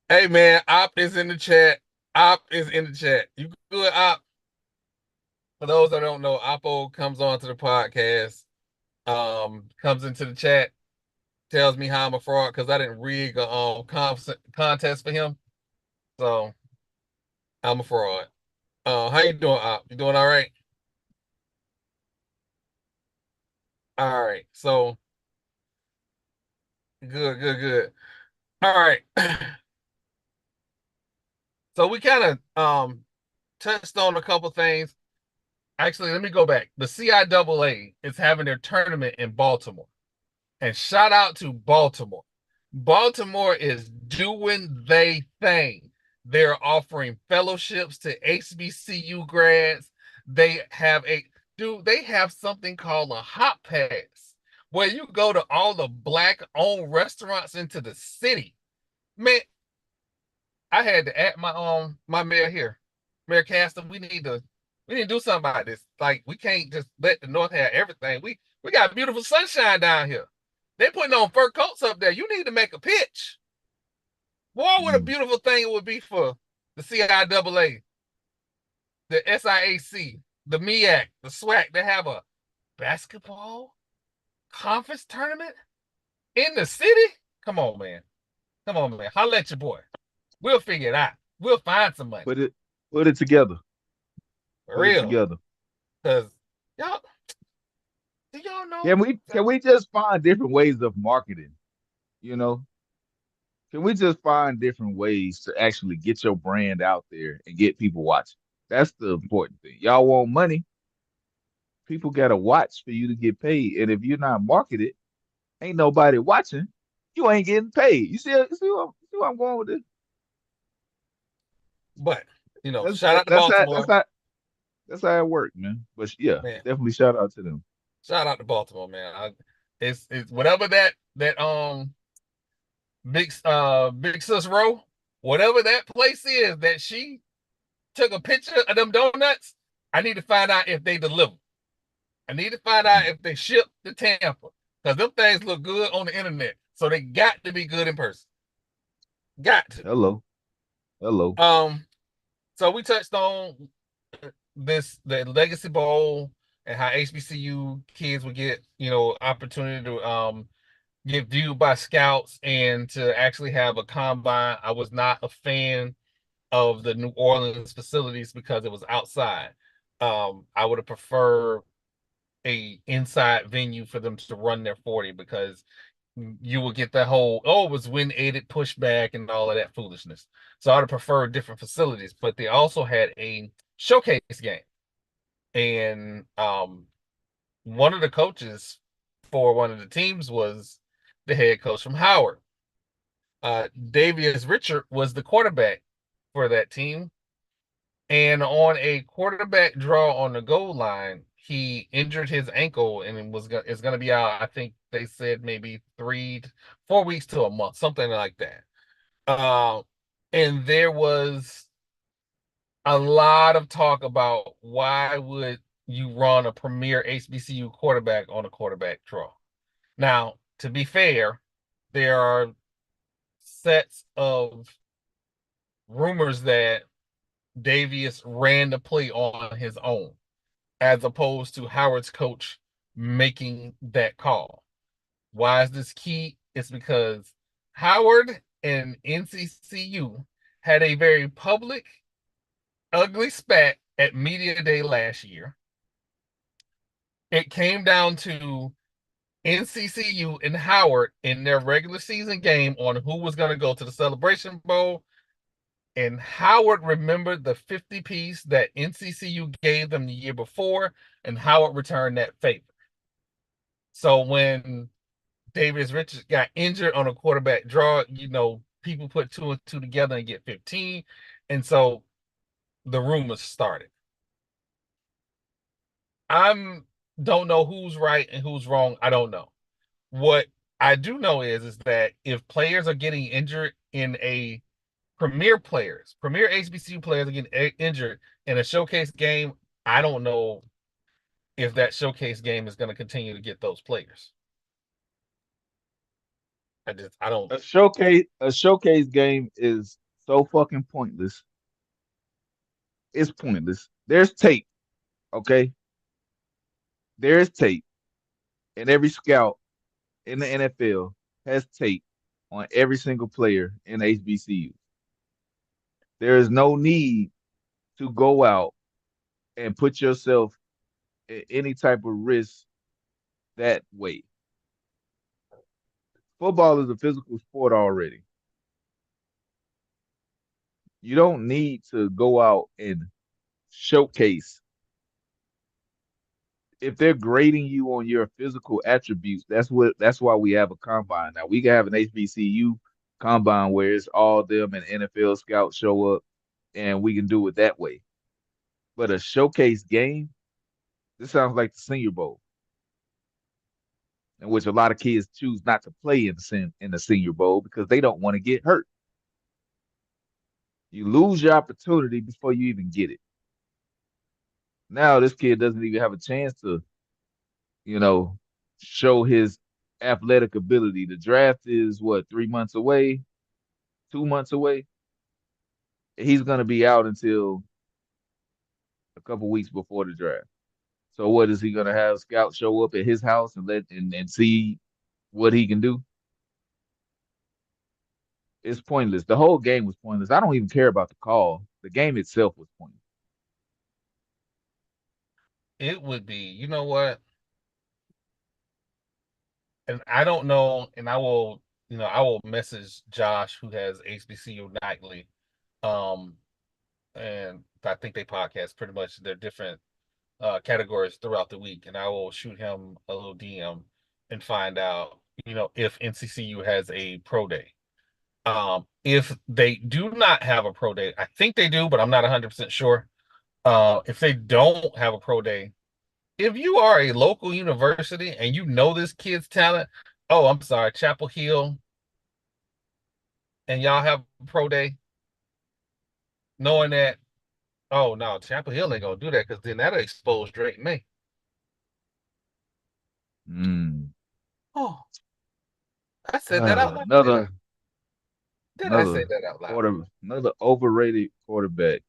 Hey man, Op is in the chat. Op is in the chat. You good, Op? For those that don't know, Oppo comes onto the podcast, comes into the chat, tells me how I'm a fraud because I didn't rig a contest for him. So I'm a fraud. How you doing, Op? You doing all right? All right. So good. All right. So we kind of touched on a couple things. Actually, let me go back. The CIAA is having their tournament in Baltimore. And shout out to Baltimore. Baltimore is doing their thing. They're offering fellowships to HBCU grads. They have something called a hot pass where you go to all the black-owned restaurants into the city. Man, I had to add my mayor here. Mayor Castor, we need to do something about this. Like, we can't just let the North have everything. We got beautiful sunshine down here. They're putting on fur coats up there. You need to make a pitch. Boy, what a beautiful thing it would be for the CIAA, the SIAC, the MEAC, the SWAC to have a basketball conference tournament in the city. Come on, man. Holla at your boy. We'll figure it out. We'll find some money. Put it together. For real. Together. Because y'all, do y'all know? Can we just find different ways of marketing? You know? Can we just find different ways to actually get your brand out there and get people watching? That's the important thing. Y'all want money. People gotta watch for you to get paid. And if you're not marketed, ain't nobody watching, you ain't getting paid. You see where I'm going with this? But shout out to Baltimore. That's how it worked, man. But yeah, man, definitely shout out to them. Shout out to Baltimore, man. It's whatever that Big Sis Row, whatever that place is that she took a picture of them donuts. I need to find out if they deliver. I need to find out if they ship to Tampa, because them things look good on the internet. So they got to be good in person. Got to. Hello. So we touched on the Legacy Bowl and how HBCU kids would get, opportunity to get viewed by scouts and to actually have a combine. I was not a fan of the New Orleans facilities because it was outside. I would have preferred a inside venue for them to run their 40, because you will get that whole, it was wind-aided pushback and all of that foolishness. So I'd have preferred different facilities, but they also had a showcase game. And one of the coaches for one of the teams was the head coach from Howard. Davius Richard was the quarterback for that team. And on a quarterback draw on the goal line, he injured his ankle and is going to be out. I think they said maybe 3-4 weeks to a month, something like that. And there was a lot of talk about why would you run a premier HBCU quarterback on a quarterback draw. Now, to be fair, there are sets of rumors that Davius ran the play on his own, as opposed to Howard's coach making that call. Why is this key? It's because Howard and NCCU had a very public, ugly spat at Media Day last year. It came down to NCCU and Howard in their regular season game on who was going to go to the Celebration Bowl. And Howard remembered the 50-piece that NCCU gave them the year before, and Howard returned that favor. So when Davius Richards got injured on a quarterback draw, people put 2 and 2 together and get 15. And so the rumors started. I don't know who's right and who's wrong. I don't know. What I do know is that if players are getting injured in a premier HBCU players are getting injured in a showcase game, I don't know if that showcase game is going to continue to get those players. I don't. A showcase game is so fucking pointless. It's pointless. There's tape, okay? There's tape, and every scout in the NFL has tape on every single player in HBCU. There is no need to go out and put yourself at any type of risk that way. Football is a physical sport already. You don't need to go out and showcase. If they're grading you on your physical attributes, that's why we have a combine. Now we can have an HBCU combine where it's all them and NFL scouts show up and we can do it that way. But a showcase game, this sounds like the Senior Bowl, in which a lot of kids choose not to play in the Senior Bowl because they don't want to get hurt. You lose your opportunity before you even get it. Now this kid doesn't even have a chance to, show his athletic ability. The draft is what, 3 months away, 2 months away. He's gonna be out until a couple weeks before the draft. So what is he gonna have scouts show up at his house and and see what he can do? It's pointless. The whole game was pointless. I don't even care about the call. The game itself was pointless. It would be, you know what? And I don't know, and I will message Josh, who has HBCU Nightly, and I think they podcast pretty much their different categories throughout the week, and I will shoot him a little DM and find out, if NCCU has a pro day. If they do not have a pro day, I think they do, but I'm not 100% sure. If they don't have a pro day, if you are a local university and you know this kid's talent, I'm sorry, Chapel Hill, and y'all have a pro day, knowing that, oh no, Chapel Hill ain't gonna do that because then that'll expose Drake May. Oh, I said that out loud. Did I say that out loud? Another overrated quarterback.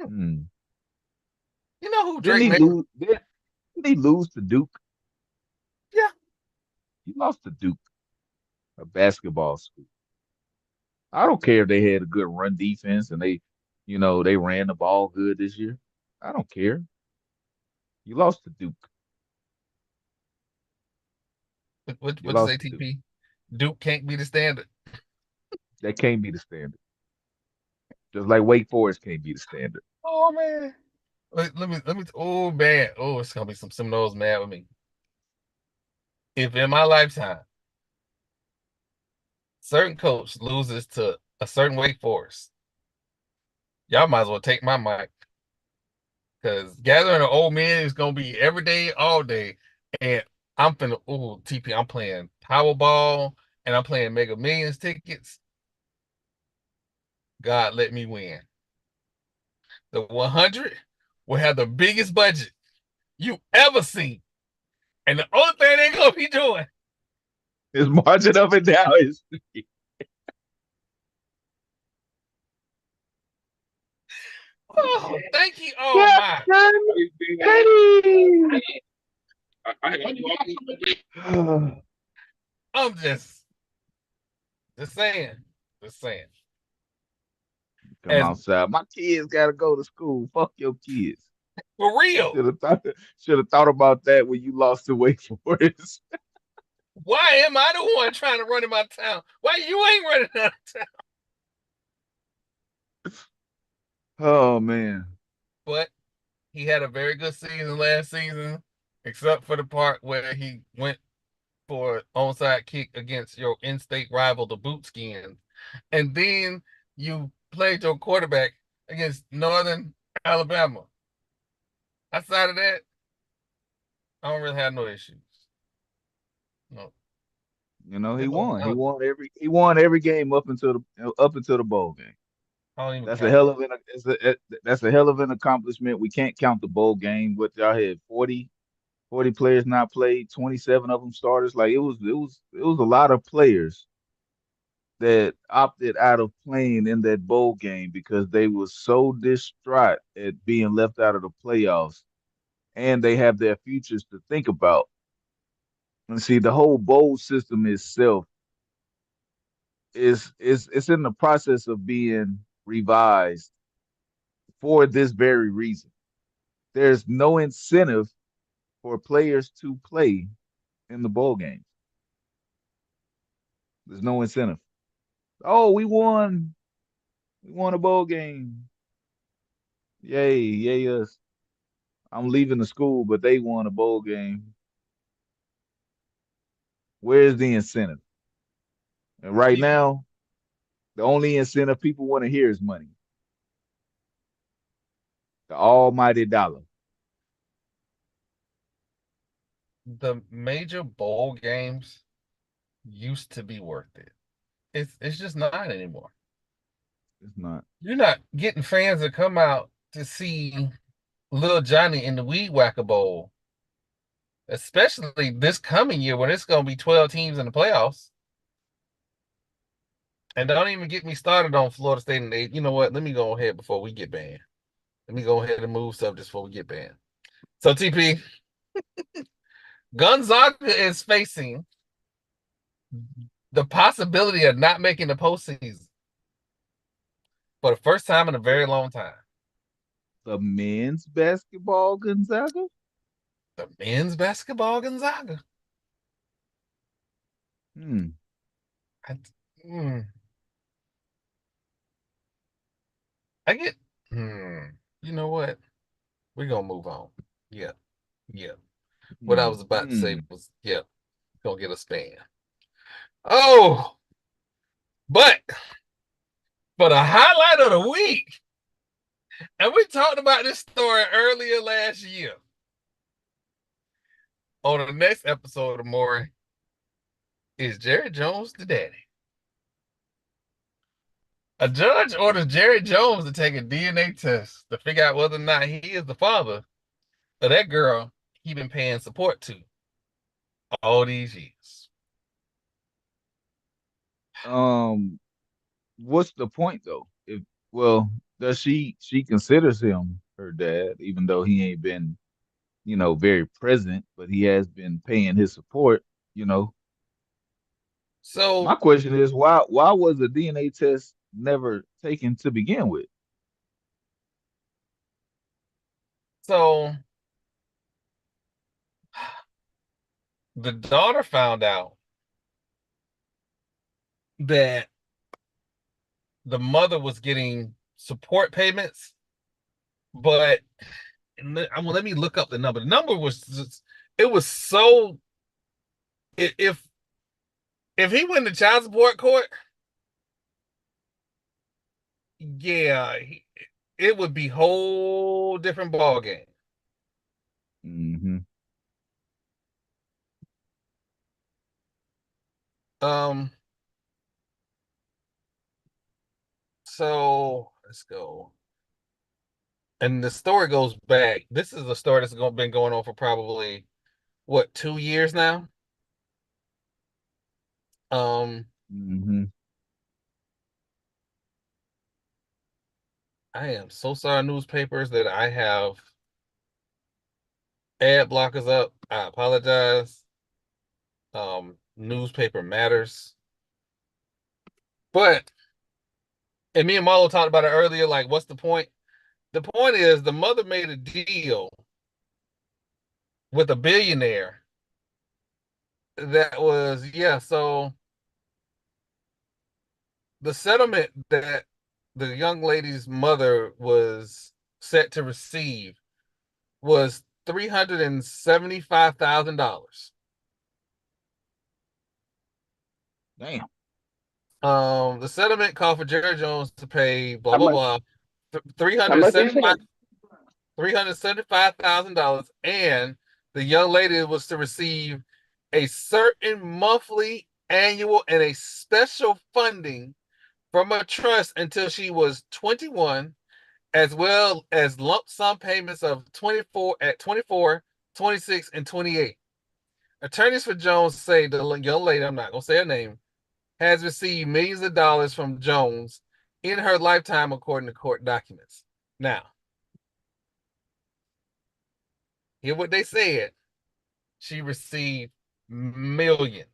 You know who Didn't he lose to Duke? Yeah. He lost to Duke, a basketball school. I don't care if they had a good run defense and they ran the ball good this year. I don't care. You lost to Duke. What does ATP? Duke can't be the standard. That can't be the standard. Just like Wake Forest can't be the standard. Oh man. Let me. Oh man. Oh, it's gonna be some Seminoles mad with me. If in my lifetime, certain coach loses to a certain Wake Forest, y'all might as well take my mic. Because gathering an old men is gonna be every day, all day, and I'm finna. Oh, TP. I'm playing Powerball and I'm playing Mega Millions tickets. God let me win. The 100 will have the biggest budget you ever seen. And the only thing they're going to be doing is marching up and down. Oh, thank you. Oh, my. I'm just saying. Just saying. Come outside. My kids got to go to school. Fuck your kids. For real. Should have thought about that when you lost to Wake Forest. Why am I the one trying to run in my town? Why you ain't running out of town? Oh, man. But he had a very good season last season, except for the part where he went for an onside kick against your in-state rival, the Bootskins. And then you played your quarterback against Northern Alabama. Outside of that, I don't really have no issues. No. He won. He won every game up until the bowl game. I don't even That's a count hell that. of that's a hell of an accomplishment. We can't count the bowl game. What y'all had 40 players not played, 27 of them starters. Like it was a lot of players that opted out of playing in that bowl game because they were so distraught at being left out of the playoffs, and they have their futures to think about. And see, the whole bowl system itself is it's in the process of being revised for this very reason. There's no incentive for players to play in the bowl game. There's no incentive. Oh, we won. We won a bowl game. Yay, yay us. I'm leaving the school, but they won a bowl game. Where's the incentive? And right People, now, the only incentive people want to hear is money. The almighty dollar. the major bowl games used to be worth it. It's just not anymore. It's not. You're not getting fans to come out to see Lil Johnny in the Weed Whacker Bowl, especially this coming year when it's going to be 12 teams in the playoffs. And don't even get me started on Florida State and they. You know what? Let me go ahead before we get banned. Let me go ahead and move subjects before we get banned. So TP, Gonzaga is facing the possibility of not making the postseason for the first time in a very long time. The men's basketball Gonzaga? The men's basketball Gonzaga. Hmm. I, I get. You know what? We're gonna move on. Yeah, yeah. What I was about to say was, yeah, gonna get a span. Oh, but for the highlight of the week, and we talked about this story earlier last year. On the next episode of Maury, is Jerry Jones the daddy? A judge orders Jerry Jones to take a DNA test to figure out whether or not he is the father of that girl he been paying support to all these years. What's the point though? If well, does she considers him her dad, even though he ain't been, very present, but he has been paying his support, you know. So, My question is why was the DNA test never taken to begin with? so the daughter found out that the mother was getting support payments, but let me look up the number. The number was just, it was so if he went to child support court, yeah, it would be whole different ball game. Mm-hmm. So let's go. And the story goes back. This is a story that's been going on for probably what 2 years now. Mm-hmm. I am so sorry, newspapers, that I have ad blockers up. I apologize. Newspaper matters. But, and me and Marlo talked about it earlier, like, what's the point? The point is the mother made a deal with a billionaire that was, so the settlement that the young lady's mother was set to receive was $375,000. Damn. The settlement called for Jerry Jones to pay blah How blah much? blah, How much they said? $375,000, and the young lady was to receive a certain monthly, annual, and a special funding from a trust until she was 21, as well as lump sum payments of 24, 26, and 28. Attorneys for Jones say the young lady, I'm not going to say her name, has received millions of dollars from Jones in her lifetime, according to court documents. Now, hear what they said. She received millions.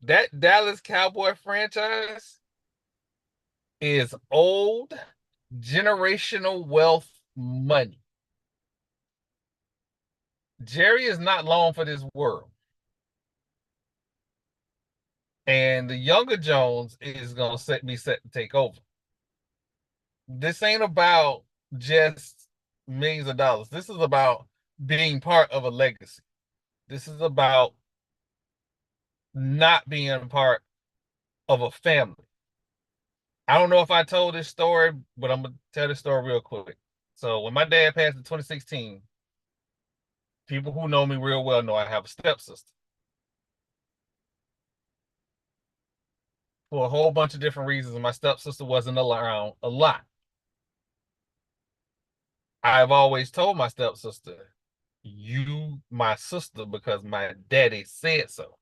That Dallas Cowboy franchise is old generational wealth money. Jerry is not long for this world. And the younger Jones is going to be set to take over. This ain't about just millions of dollars. This is about being part of a legacy. This is about not being part of a family. I don't know if I told this story, but I'm going to tell this story real quick. So when my dad passed in 2016, people who know me real well know I have a stepsister. For a whole bunch of different reasons, my stepsister wasn't around a lot. I've always told my stepsister, you my sister because my daddy said so.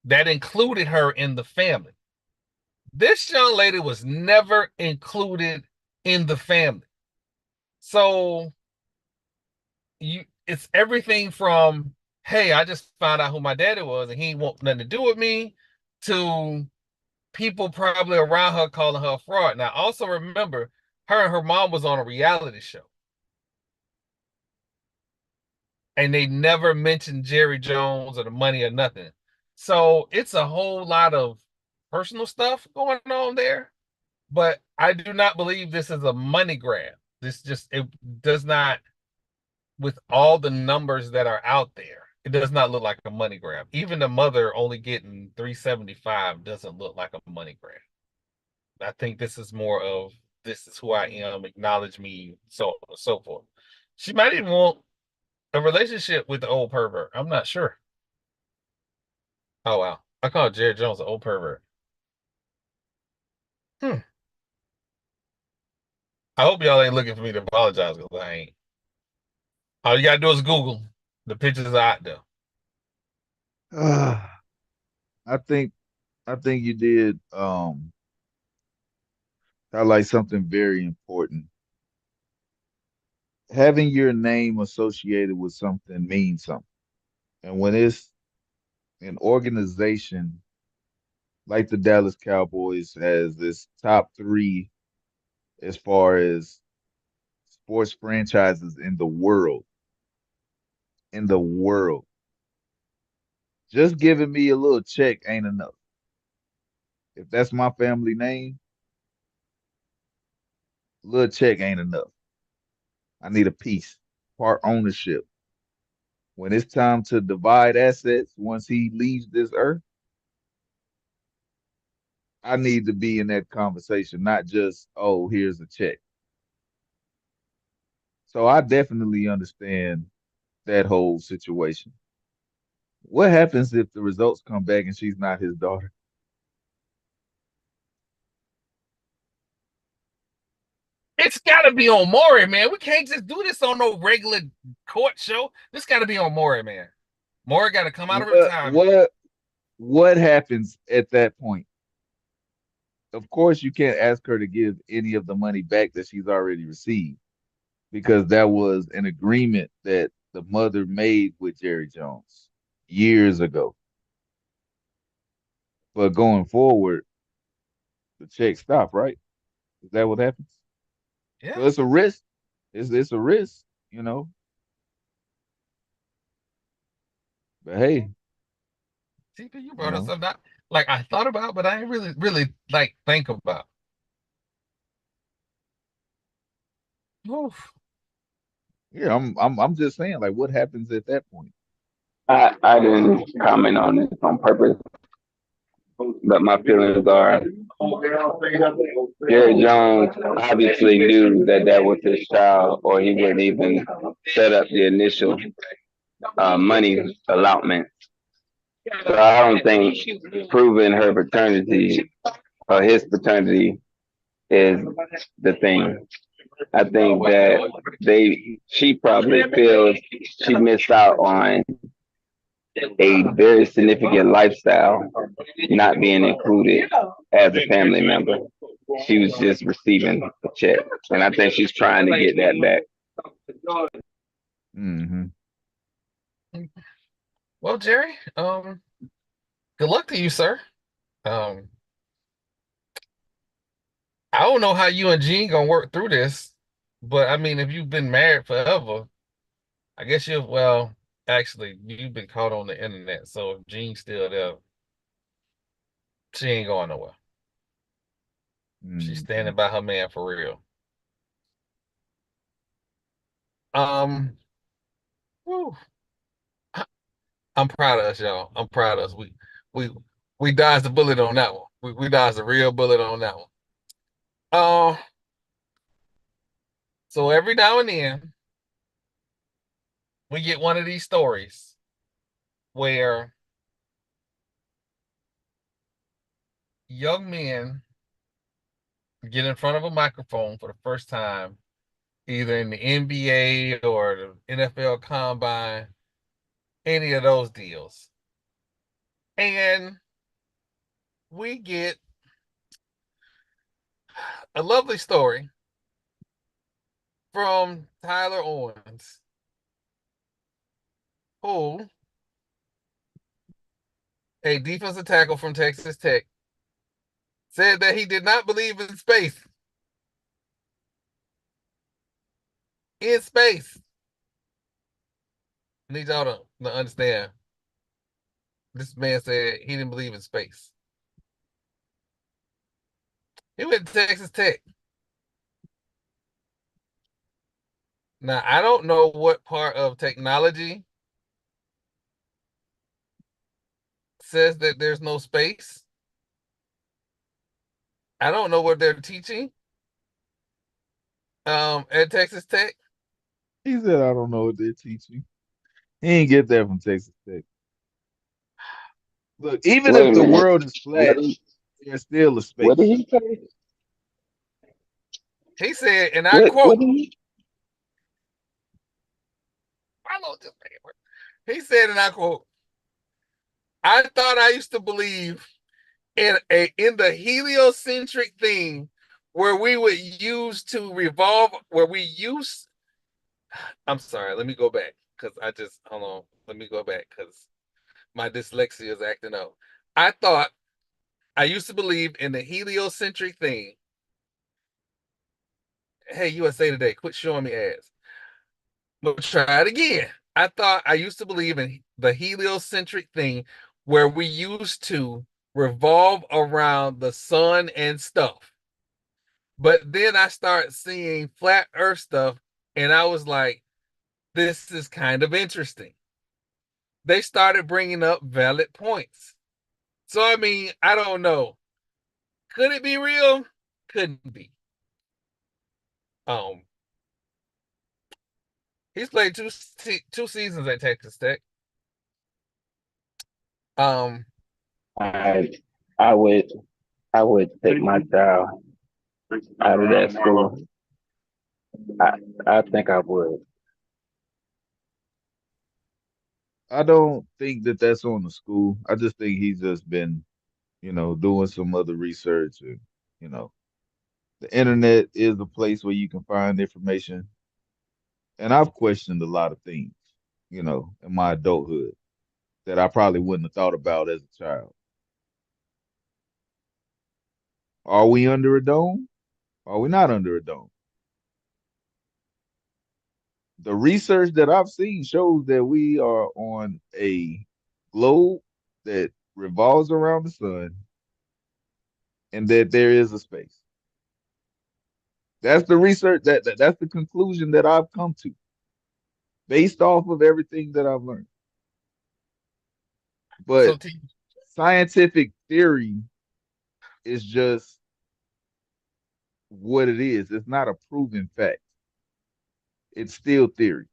That included her in the family. This young lady was never included in the family. So it's everything from, hey, I just found out who my daddy was and he ain't want nothing to do with me, to people probably around her calling her a fraud. Now, also remember, her and her mom was on a reality show. And they never mentioned Jerry Jones or the money or nothing. So it's a whole lot of personal stuff going on there. But I do not believe this is a money grab. It does not, with all the numbers that are out there, it does not look like a money grab. Even the mother only getting $375 doesn't look like a money grab. I think this is more of, this is who I am, acknowledge me, so on and so forth. She might even want a relationship with the old pervert. I'm not sure. Oh, wow. I call Jerry Jones an old pervert. I hope y'all ain't looking for me to apologize, because I ain't. All you gotta do is Google. The pictures are out there. I think you did highlight something very important. Having your name associated with something means something. And when it's an organization like the Dallas Cowboys has this top 3 as far as sports franchises in the world. Just giving me a little check ain't enough. If that's my family name, a little check ain't enough. I need a piece, part ownership. When it's time to divide assets, once he leaves this earth, I need to be in that conversation, not just, oh, here's a check. So I definitely understand that whole situation. What happens if the results come back and she's not his daughter? It's got to be on Maury, man. We can't just do this on no regular court show. This got to be on Maury, man. Maury got to come out of retirement. What happens at that point? Of course, you can't ask her to give any of the money back that she's already received, because that was an agreement that the mother made with Jerry Jones years ago. But going forward, the check stop, right? Is that what happens? Yeah. So it's a risk. It's a risk, you know. But hey, TP, you brought up something like I thought about, but I ain't really like think about. Oof. Yeah, I'm just saying, like, what happens at that point? I didn't comment on it on purpose, but my feelings are Jerry Jones obviously knew that was his child, or he wouldn't even set up the initial money allotment So I don't think proving her paternity or his paternity is the thing. I think that she probably feels she missed out on a very significant lifestyle not being included as a family member. She was just receiving a check. And I think she's trying to get that back. Mm-hmm. Well, Jerry, good luck to you, sir. I don't know how you and Gene gonna work through this, but I mean, if you've been married forever, I guess actually, you've been caught on the internet, so if Jean's still there, she ain't going nowhere. She's standing by her man for real. Whew. I'm proud of us, y'all. I'm proud of us. We we dodged the bullet on that one. We dodged a real bullet on that one. So every now and then we get one of these stories where young men get in front of a microphone for the first time, either in the NBA or the NFL Combine, any of those deals. And we get a lovely story from Tyler Owens, who, a defensive tackle from Texas Tech, said that he did not believe in space. In space. I need y'all to understand. This man said he didn't believe in space. He went to Texas Tech. Now, I don't know what part of technology says that there's no space. I don't know what they're teaching at Texas Tech. He said, I don't know what they're teaching. He didn't get that from Texas Tech. Look, even if the world is flat, there's still a space. What did he say? He said, and I quote, he said, and I quote, I thought I used to believe in the heliocentric thing where we would use to revolve, I'm sorry, let me go back because hold on, let me go back because my dyslexia is acting up. I thought I used to believe in the heliocentric thing. Hey, USA Today, quit showing me ads. We'll try it again. I thought I used to believe in the heliocentric thing where we used to revolve around the sun and stuff. But then I started seeing flat earth stuff and I was like, this is kind of interesting. They started bringing up valid points. So, I mean, I don't know. Could it be real? Couldn't be. He's played two seasons at Texas Tech. I would take my child out of that school. I think I would. I don't think that that's on the school. I just think he's just been, doing some other research. And, the internet is a place where you can find information. And I've questioned a lot of things, in my adulthood that I probably wouldn't have thought about as a child. Are we under a dome? Are we not under a dome? The research that I've seen shows that we are on a globe that revolves around the sun and that there is a space. That's the research that's the conclusion that I've come to based off of everything that I've learned. But scientific theory is just what it is. It's not a proven fact. It's still theory.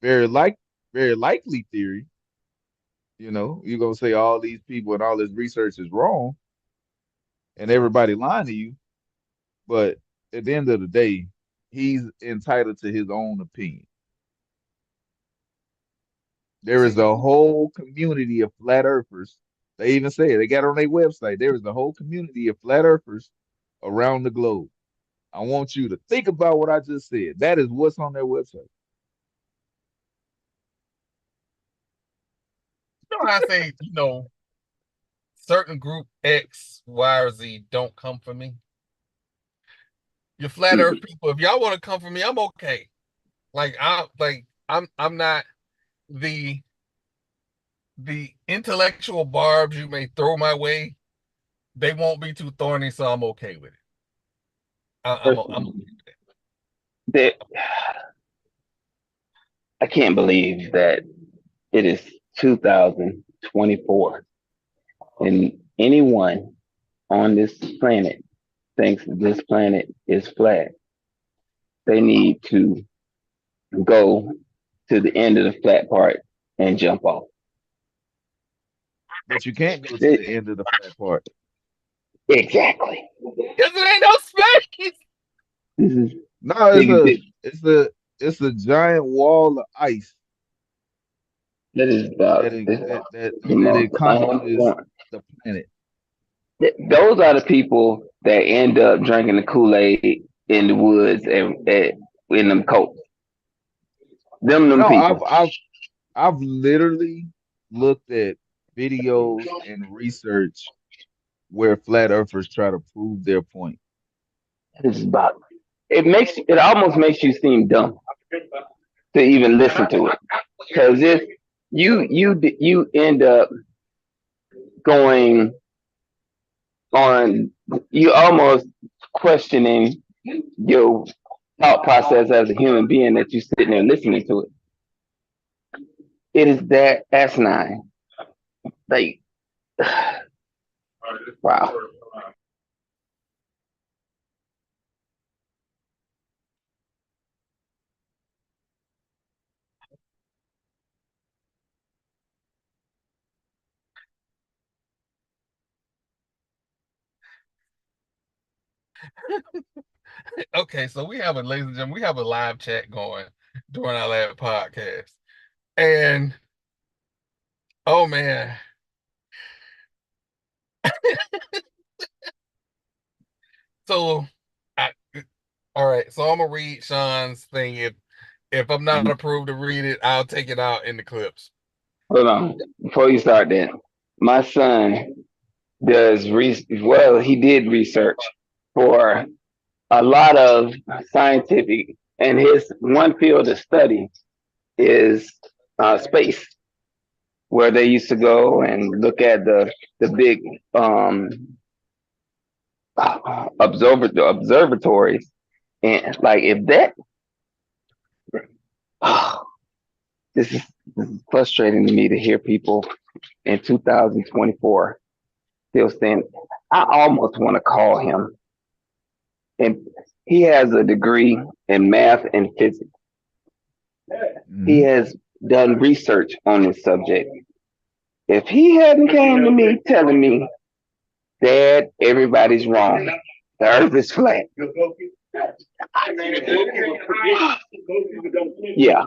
Very likely theory You know, you're gonna say all these people and all this research is wrong, and everybody lying to you. But at the end of the day, he's entitled to his own opinion. There is See, a whole community of flat earthers. They even say it, they got it on their website. There is a whole community of flat earthers around the globe. I want you to think about what I just said. That is what's on their website. you know how I say, certain group X, Y, or Z don't come for me. Your flat earth people, if y'all want to come for me, I'm okay. I'm not the intellectual barbs you may throw my way. They won't be too thorny, so I'm okay with it. I'm okay with That I can't believe that it is 2024 and anyone on this planet thinks this planet is flat. They need to go to the end of the flat part and jump off. But you can't go to the end of the flat part. Exactly. Because there ain't no space. This is No, it's a giant wall of ice that is about that the most encompasses the planet. Those are the people that end up drinking the Kool-Aid in the woods and in them coats. Them No, people. I've literally looked at videos and research where flat earthers try to prove their point. This is about it almost makes you seem dumb to even listen to it. Because if you end up going on, you almost questioning your thought process as a human being that you're sitting there listening to it. It is that asinine. Like, wow. Okay, so ladies and gentlemen, we have a live chat going during our last podcast. And oh man. So I all right, so I'm gonna read Sean's thing. If I'm not approved to read it, I'll take it out in the clips. Hold on. Before you start that, my son he did research for a lot of scientific, and his one field of study is space, where they used to go and look at the big observatories, and like if that, this is frustrating to me to hear people in 2024 still saying. I almost want to call him, and he has a degree in math and physics. He has done research on this subject. If he hadn't came to me telling me, Dad, everybody's wrong. The earth is flat. Yeah.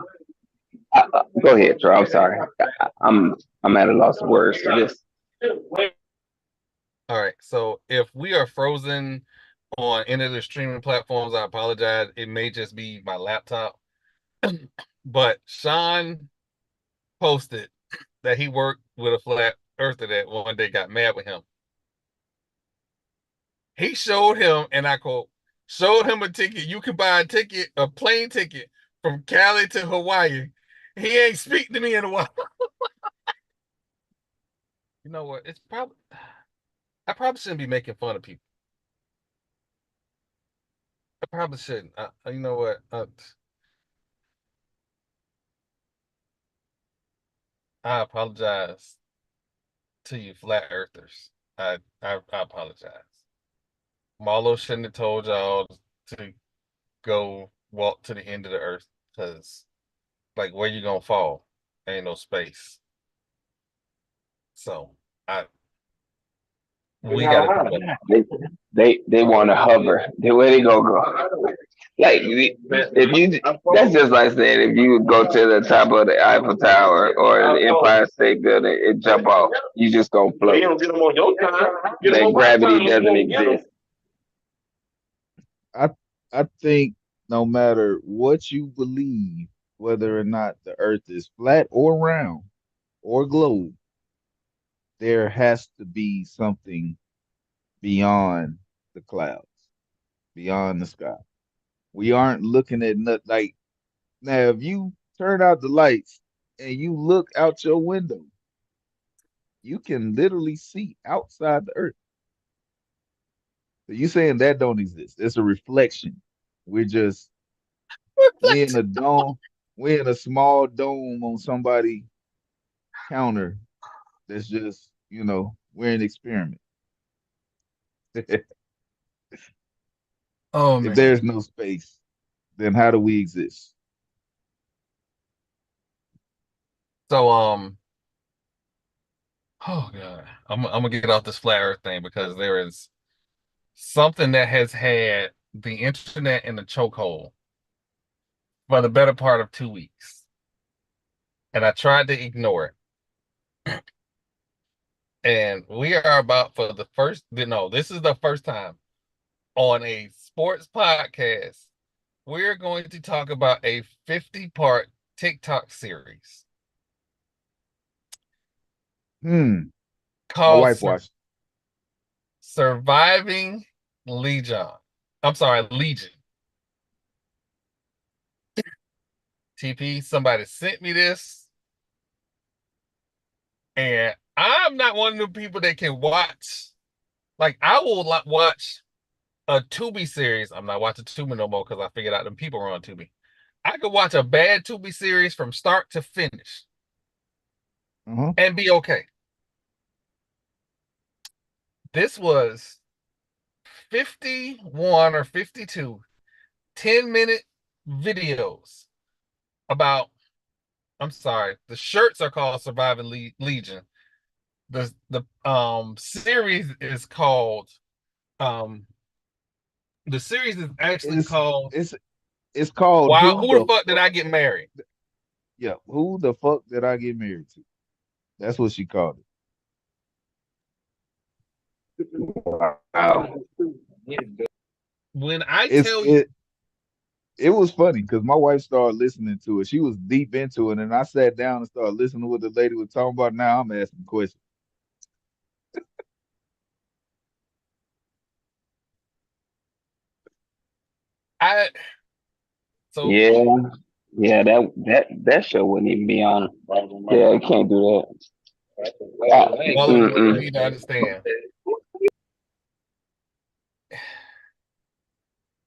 Go ahead, Troy. I'm sorry. I'm at a loss of words for this. All right. So if we are frozen on any of the streaming platforms, I apologize. It may just be my laptop. But Sean posted that he worked with a flat earther that one day got mad with him. He showed him, and I quote, showed him a ticket. You can buy a plane ticket from Cali to Hawaii. He ain't speak to me in a while. You know what? I probably shouldn't be making fun of people. I probably shouldn't. You know what? I apologize to you, flat earthers. I apologize. Marlo shouldn't have told y'all to go walk to the end of the earth because, like, where you gonna fall? Ain't no space. So we got they want to hover. Where they go? Like if you, that's just like saying if you would go to the top of the Eiffel Tower or the Empire State Building and jump off, you just gonna float. You don't get them on your time. Like gravity doesn't exist. I think no matter what you believe, whether or not the Earth is flat or round or globe, there has to be something beyond the clouds, beyond the sky. We aren't looking at nothing like now. If you turn out the lights and you look out your window, you can literally see outside the Earth. So you saying that don't exist? It's a reflection. We're just we in a dome. We're in a small dome on somebody counter. That's just we're an experiment. If oh man. there's no space, then how do we exist? So oh god, I'm gonna get off this flat Earth thing because there is something that has had the internet in the chokehold for the better part of 2 weeks, and I tried to ignore it. And we are about for the first. No, this is the first time on a sports podcast we're going to talk about a 50-part TikTok series My called wife watched. Surviving Legion. I'm sorry, Legion. TP, somebody sent me this, and I'm not one of the people that can watch. Like, I will watch a Tubi series. I'm not watching Tubi no more because I figured out them people are on Tubi. I could watch a bad Tubi series from start to finish and be okay. This was 51 or 52 10-minute videos about, I'm sorry, the shirts are called Surviving Legion. The series is called the series is actually called it's called Wow, who the fuck did I get married? Yeah, who the fuck did I get married to? That's what she called it. Wow. When I tell you, it was funny because my wife started listening to it. She was deep into it, and I sat down and started listening to what the lady was talking about. Now I'm asking questions. Yeah, that show wouldn't even be on. Yeah, I can't do that. Well, you need to understand.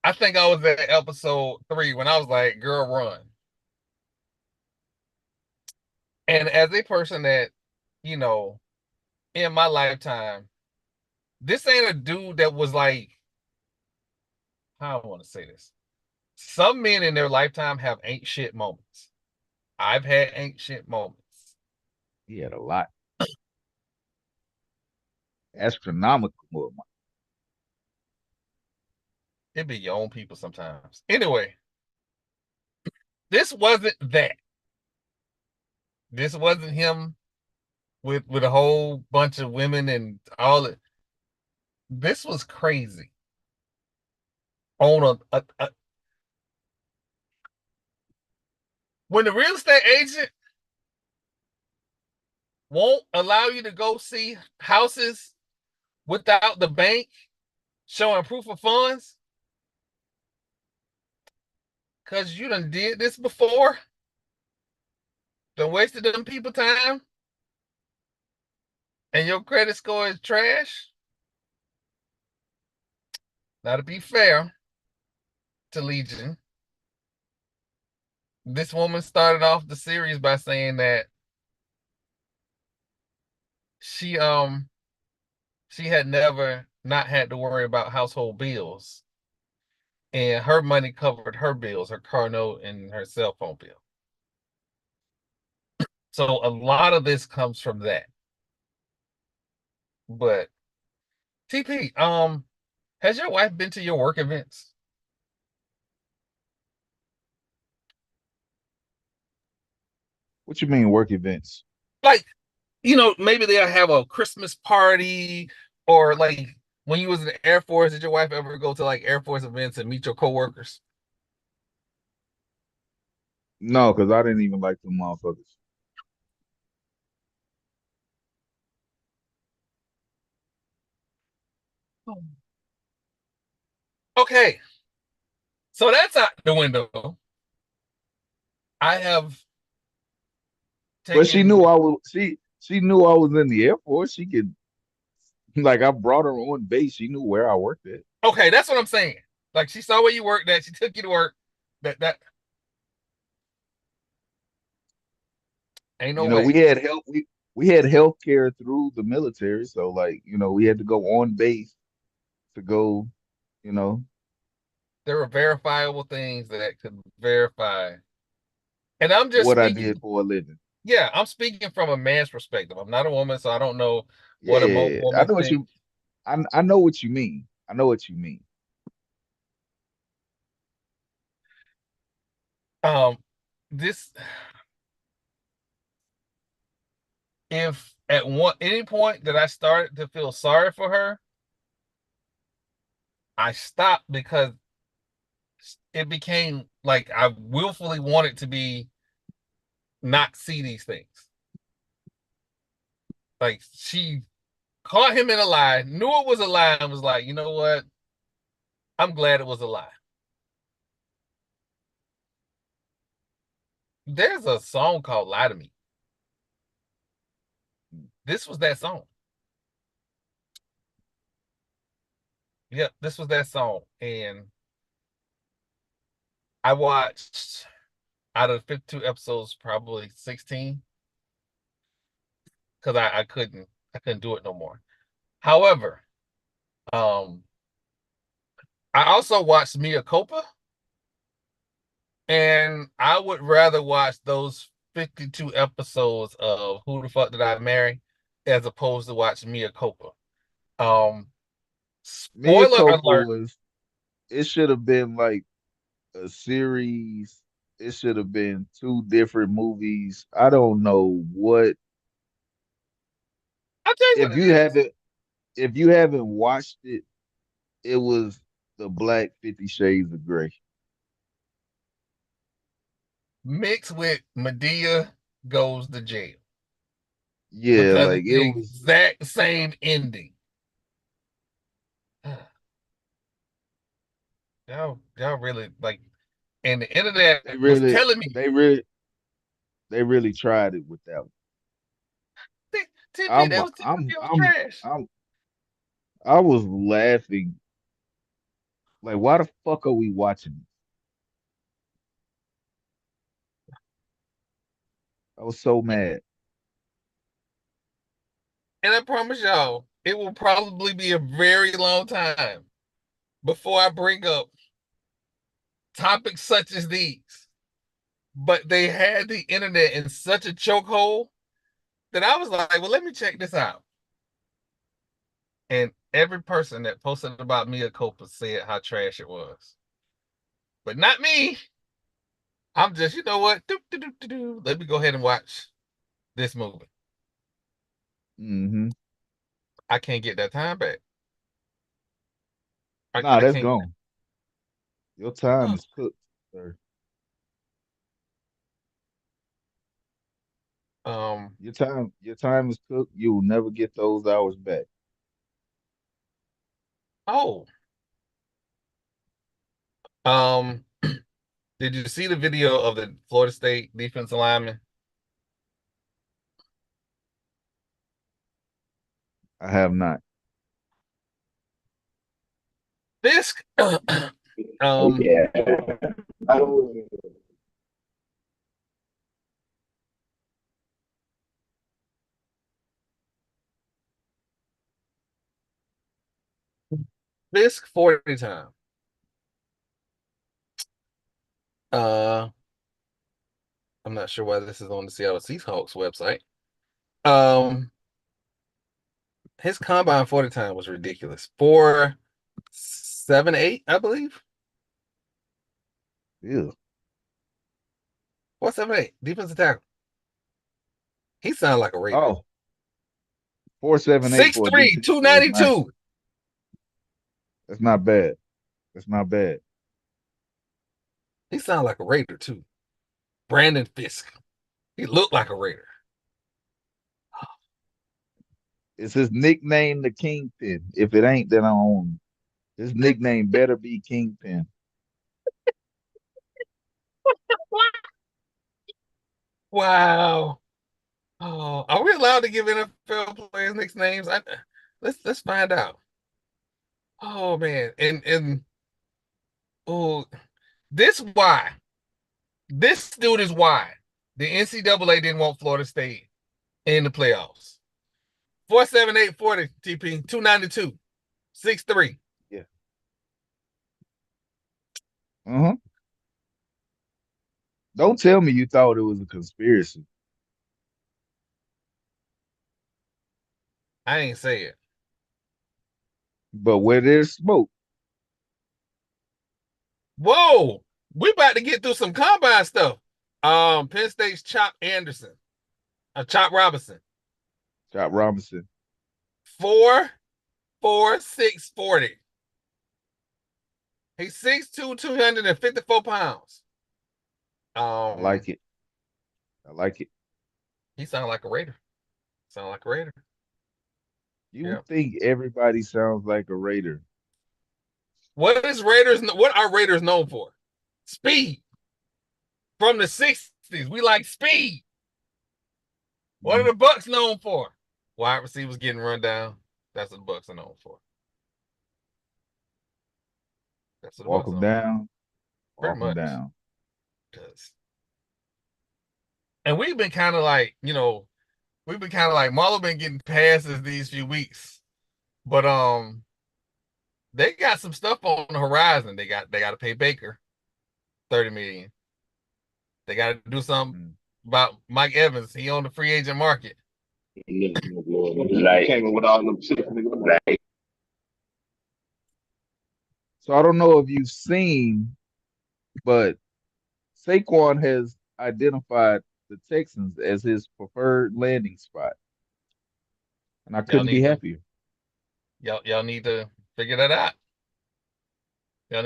I think I was at episode 3 when I was like, girl, run. And as a person that, in my lifetime, this ain't a dude that was like, how I want to say this. Some men in their lifetime have ain't shit moments. I've had ain't shit moments. He had a lot. Astronomical moments. It be your own people sometimes. Anyway, this wasn't that. This wasn't him with a whole bunch of women and all it. This was crazy. On a when the real estate agent won't allow you to go see houses without the bank showing proof of funds, because you done did this before, done wasted them people time, and your credit score is trash. Now, to be fair to Legion, this woman started off the series by saying that she had never not had to worry about household bills, and her money covered her bills, her car note and her cell phone bill. So a lot of this comes from that. But TP, has your wife been to your work events? What you mean work events? Like, maybe they'll have a Christmas party, or like when you was in the Air Force, did your wife ever go to like Air Force events and meet your coworkers? No, because I didn't even like them motherfuckers. Okay, so that's out the window. I have But she taken. knew I was she knew I was in the Air Force. She could like I brought her on base. She knew where I worked at. Okay, that's what I'm saying. Like she saw where you worked at. She took you to work. That ain't no You know, we way. had help we had health care through the military, so like, we had to go on base to go, you know, There were verifiable things that could verify. And I'm just what I speaking. did for a living. Yeah, I'm speaking from a man's perspective. I'm not a woman, so I don't know what a Yeah, I woman know what thinks. you I know what you mean. I know what you mean. Um, this if at any point that I started to feel sorry for her, I stopped because it became like I willfully wanted to be not see these things. Like she caught him in a lie, knew it was a lie, and was like, you know what? I'm glad it was a lie. There's a song called Lie to Me. This was that song. Yep, this was that song. And I watched out of 52 episodes, probably 16, because I couldn't do it no more. However, um, I also watched Mia Copa, and I would rather watch those 52 episodes of Who the Fuck Did I Marry as opposed to watch Mia Copa. Um, Mia Spoiler Copa alert. was it should have been like a series. It should have been two different movies. I don't know what I'll tell you what if it you is. haven't if you haven't watched it, it was the Black 50 Shades of Grey. Mixed with Medea goes to jail Yeah, because like it's it the was exact same ending. Y'all really like, and the internet they was really telling me, they really they really tried it with that one. TP, I'm that was telling me I'm it was I'm trash. I'm I was laughing like why the fuck are we watching this? I was so mad. And I promise y'all, it will probably be a very long time before I bring up topics such as these. But they had the internet in such a chokehold that I was like, well, let me check this out. And every person that posted about Mia Copa said how trash it was. But not me. I'm just, you know what? Let me go ahead and watch this movie. Hmm. I can't get that time back. Nah, I that's can't. gone. Your time is cooked, sir. Um, Your time is cooked. You will never get those hours back. oh, um, did you see the video of the Florida State defensive lineman? I have not. This, um, Yeah. I don't. Fisk 40 time. Uh, I'm not sure why this is on the Seattle Seahawks website. Um, his combine 40 time was ridiculous. 4.78, I believe. Yeah. 4.78, defensive tackle. He sounded like a Raider. Oh, 4.78 for a 6'3", DT. So it's nice. 292. That's not bad. That's not bad. He sounded like a Raider too. Brandon Fisk. He looked like a Raider. Is his nickname the Kingpin? If it ain't, then I own him. His nickname better be Kingpin. Wow. Oh, are we allowed to give NFL players nicknames? Let's find out. Oh man, and oh, this why. This dude is why the NCAA didn't want Florida State in the playoffs. 4.78 40 TP 292 6'3". Yeah. Uh-huh. Don't tell me you thought it was a conspiracy. I ain't say it. But where there's smoke, Whoa, we about to get through some combine stuff. Penn State's Chop Robinson. Chop Robinson. 4.46 40. He's 6'2", 254 pounds. I like it. I like it. He sounded like a Raider. You think everybody sounds like a Raider? What are Raiders known for? Speed. From the 60s, we like speed. What are the Bucks known for? Wide receivers getting run down. That's what the Bucks are known for. Walk them down. Pretty much. Down. And we've been kind of like, Marlo been getting passes these few weeks. But they got some stuff on the horizon. They got to pay Baker $30 million. They got to do something about Mike Evans. He on the free agent market. Like, came in with all them shit. Like, so I don't know if you've seen, but Saquon has identified the Texans as his preferred landing spot. And I couldn't be happier. Y'all need to figure that out. I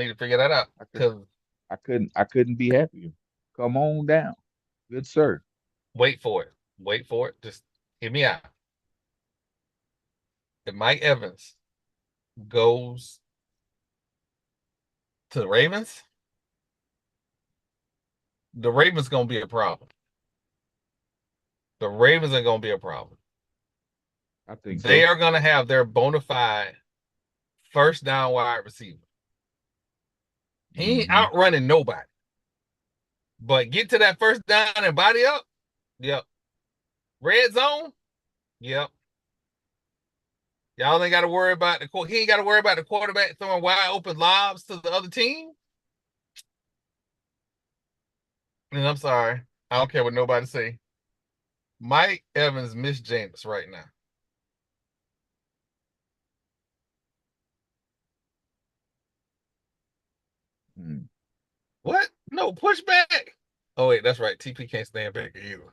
couldn't be happier. Come on down. Good sir. Wait for it. Just hear me out. If Mike Evans goes to the Ravens gonna be a problem. The Ravens are gonna be a problem. I think they are gonna have their bona fide first down wide receiver. He ain't outrunning nobody. But get to that first down and body up. Yep. Red zone. Yep. Y'all ain't got to worry about he ain't got to worry about the quarterback throwing wide open lobs to the other team. And I'm sorry. I don't care what nobody say. Mike Evans missed Jameis right now. What? No, push back. Oh, wait, that's right. TP can't stand back either.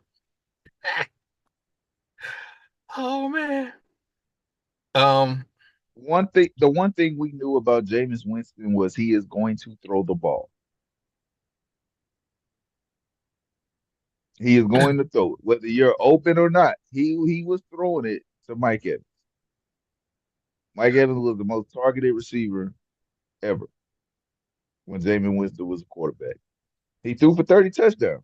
Oh, man. The one thing we knew about Jameis Winston was he is going to throw the ball. He is going to throw it, whether you're open or not. He was throwing it to Mike Evans. Mike Evans was the most targeted receiver ever when Jameis Winston was a quarterback. He threw for 30 touchdowns.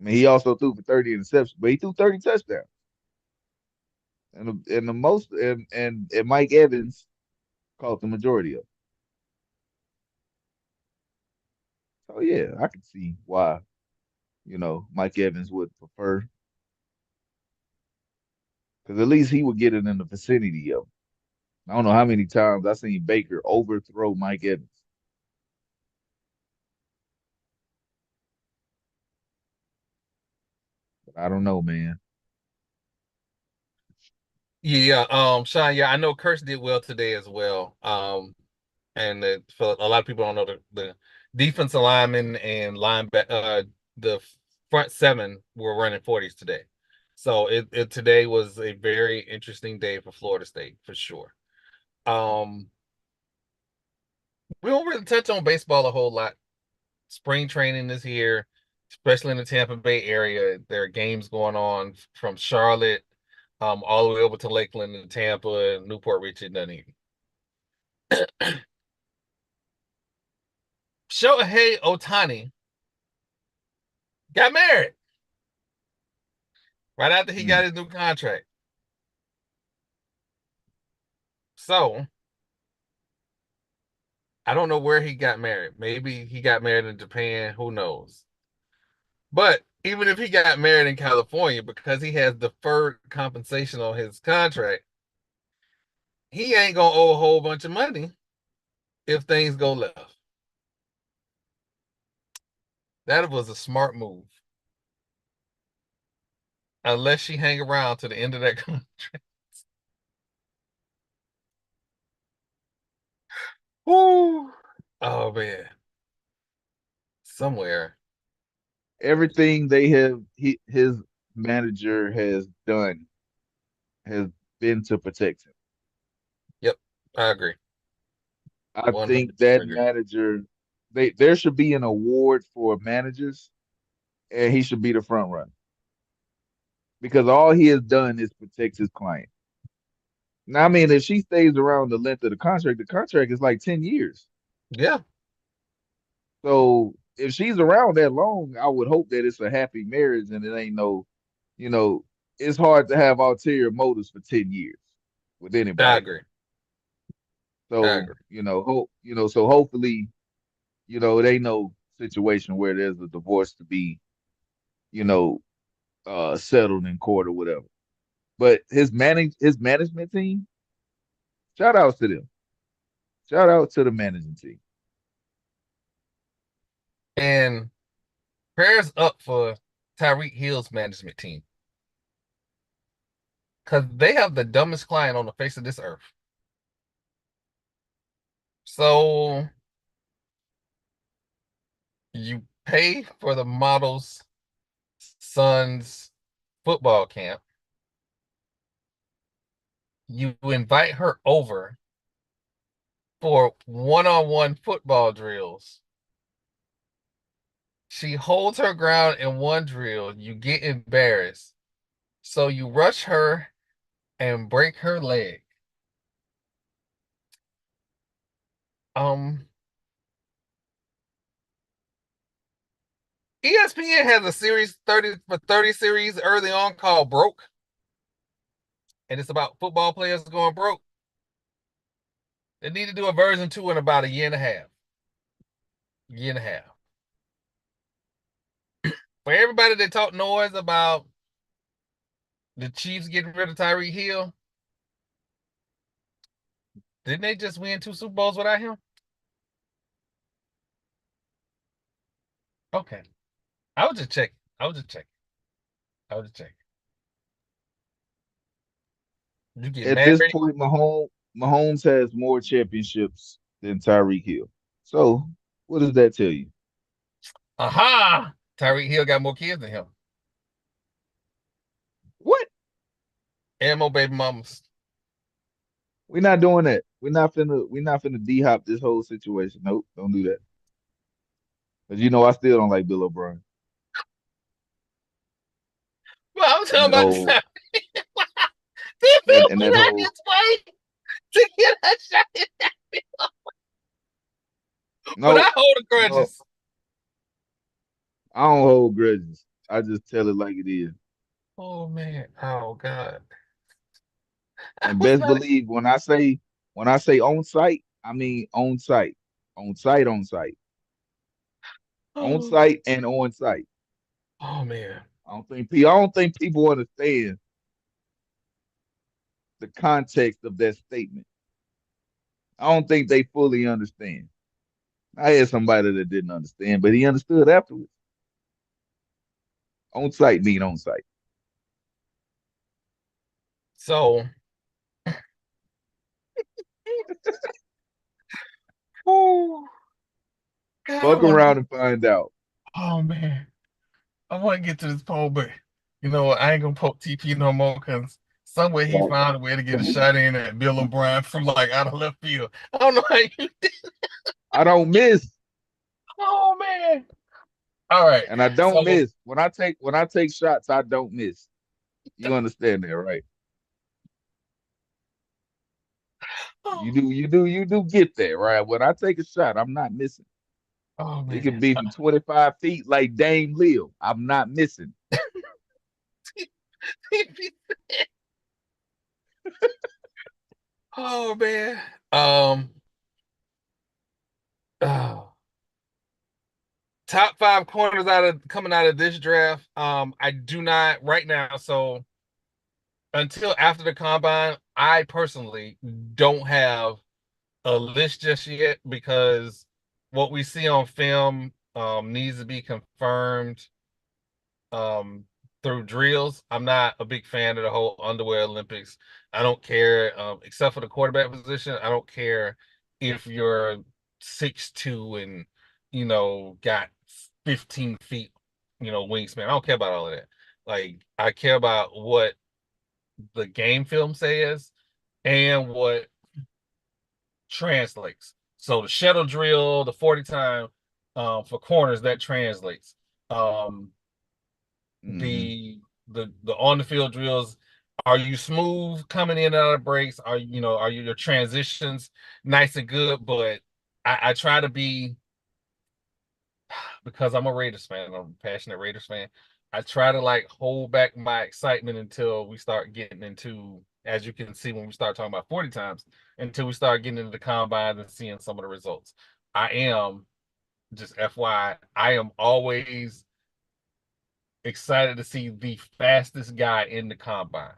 I mean, he also threw for 30 interceptions, but he threw 30 touchdowns. And the most and Mike Evans caught the majority of it. So yeah, I can see why, Mike Evans would prefer. Because at least he would get it in the vicinity of him. I don't know how many times I've seen Baker overthrow Mike Evans. But I don't know, man. Yeah, Sean, yeah, I know Kurtz did well today as well. And for a lot of people don't know the defensive linemen and linebacker, the front seven were running 40s today. So it today was a very interesting day for Florida State for sure. We don't really touch on baseball a whole lot. Spring training is here, especially in the Tampa Bay area. There are games going on from Charlotte, all the way over to Lakeland and Tampa, Newport Richard, Dunedin. Shohei Ohtani got married right after he got his new contract. So I don't know where he got married. Maybe he got married in Japan. Who knows? But even if he got married in California, because he has deferred compensation on his contract, he ain't gonna owe a whole bunch of money if things go left. That was a smart move. Unless she hang around to the end of that contract. Woo! Oh man. Somewhere. Everything his manager has done has been to protect him. Yep, I agree. I 100% think that agree. manager, there should be an award for managers, and he should be the front runner because all he has done is protect his client. Now, I mean, if she stays around the length of the contract is like 10 years. Yeah, So if she's around that long, I would hope that it's a happy marriage and it ain't no, you know, it's hard to have ulterior motives for 10 years with I anybody. agree. I So, agree. so hopefully, it ain't no situation where there's a divorce to be, you know, settled in court or whatever. But his management team, shout outs to them. Shout out to the managing team. And prayers up for Tyreek Hill's management team. Because they have the dumbest client on the face of this earth. So you pay for the model's son's football camp. You invite her over for one-on-one football drills. She holds her ground in one drill. You get embarrassed. So you rush her and break her leg. ESPN has a series 30 series early on called Broke. And it's about football players going broke. They need to do a version 2 in about a year and a half. Year and a half. For everybody that talk noise about the Chiefs getting rid of Tyreek Hill, didn't they just win 2 Super Bowls without him? Okay. I was just checking. You get At this married. point, Mahomes has more championships than Tyreek Hill. So what does that tell you? Aha! Tyreek Hill got more kids than him. What? And more baby mamas. We're not doing that. We're not finna D-hop this whole situation. Nope, don't do that. Because I still don't like Bill O'Brien. Well, I was And talking that about whole this that Bill and that went out whole his way to get a shot. But I no, hold the no, grudges. I don't hold grudges. I just tell it like it is. Oh man. Oh God. I And was best not. believe when I say on site, I mean on site. On site, on site. On Oh, site and on site. oh man. I don't think people understand the context of that statement. I don't think they fully understand. I had somebody that didn't understand, but he understood afterwards. On site mean on site. So Oh, God, Fuck around and find out. oh man, I want to get to this poll, but you know what? I ain't gonna poke TP no more because somewhere he found a way to get a shot in at Bill O'Brien from like out of left field. I don't know how you did. I don't miss, Oh man. All right. and I don't So miss. When I take shots, I don't miss. You understand that, right? You do get that, right? When I take a shot, I'm not missing. oh It man. could be from 25 feet like Dame Leo. I'm not missing. Oh man. Oh. Top 5 corners coming out of this draft. I do not right now. So until after the combine, I personally don't have a list just yet because what we see on film needs to be confirmed um, through drills. I'm not a big fan of the whole underwear Olympics. I don't care, except for the quarterback position. I don't care if you're 6'2" and got 15 feet, wingspan. I don't care about all of that. Like I care about what the game film says and what translates. So the shuttle drill, the 40 time for corners, that translates. Um, the on the field drills, are you smooth coming in and out of breaks? Are your transitions nice and good? But I try to be, because I'm a Raiders fan, I'm a passionate Raiders fan. I try to like hold back my excitement until we start getting into, as you can see when we start talking about 40 times, until we start getting into the combine and seeing some of the results. I am, just FYI, I am always excited to see the fastest guy in the combine.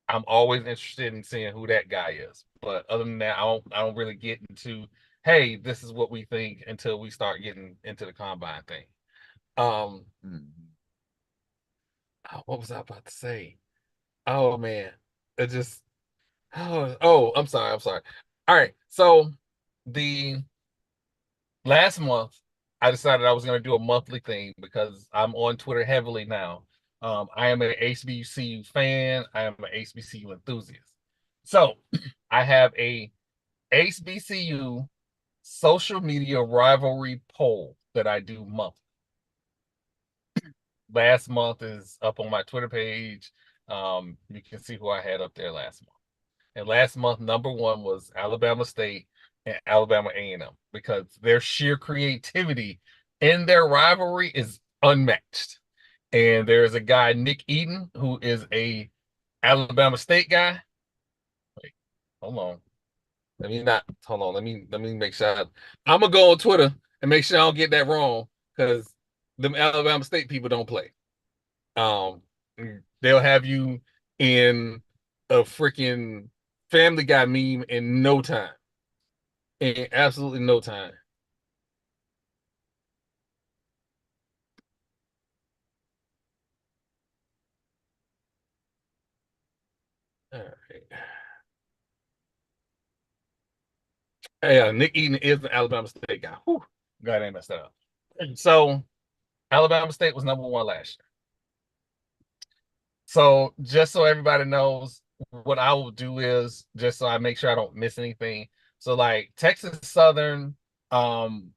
I'm always interested in seeing who that guy is. But other than that, I don't really get into, hey, this is what we think until we start getting into the combine thing. What was I about to say? Oh man, it just I'm sorry. All right, so the last month I decided I was going to do a monthly thing because I'm on Twitter heavily now. I am an HBCU fan. I am an HBCU enthusiast. So I have a HBCU social media rivalry poll that I do monthly. Last month is up on my Twitter page. You can see who I had up there last month. And last month, number one was Alabama State and Alabama A&M because their sheer creativity in their rivalry is unmatched. And there's a guy, Nick Eden, who is a Alabama State guy. Wait, hold on. Let me make sure. I'm gonna go on Twitter and make sure I don't get that wrong because them Alabama State people don't play. Um, they'll have you in a freaking Family Guy meme in no time. In absolutely no time. All right. Yeah, Nick Eden is an Alabama State guy. Whew, God, I messed that up. So Alabama State was number one last year. So just so everybody knows, what I will do is just so I make sure I don't miss anything. So like Texas Southern,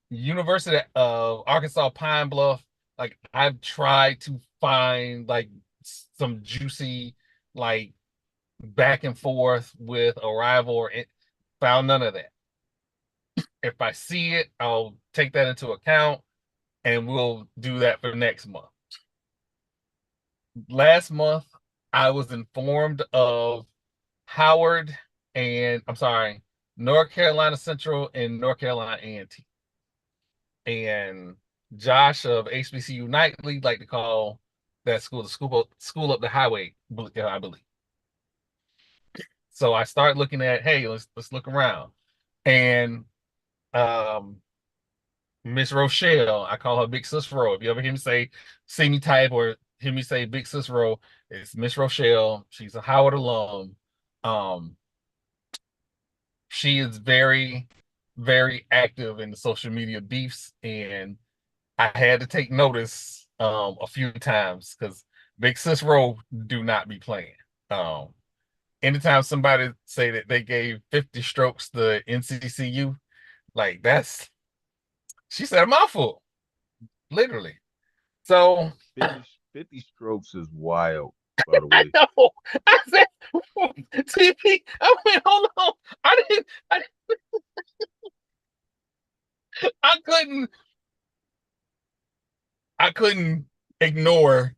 University of Arkansas Pine Bluff, like I've tried to find like some juicy like back and forth with a rival or found none of that. If I see it, I'll take that into account and we'll do that for next month. Last month, I was informed of Howard and North Carolina Central and North Carolina A&T. And Josh of HBCU Nightly like to call that school the school up the highway, I believe. So I start looking at, hey, let's look around. And Miss Rochelle, I call her Big Sis Ro. If you ever hear me say see me type or hear me say Big Sis Ro, it's Miss Rochelle. She's a Howard alum. She is very, very active in the social media beefs, and I had to take notice a few times because Big Sis Row do not be playing. Anytime somebody say that they gave 50 strokes to NCCU, like she said a mouthful, literally. So 50 strokes is wild, by the I way. know. I said, TP. I went, hold on. I couldn't. I couldn't ignore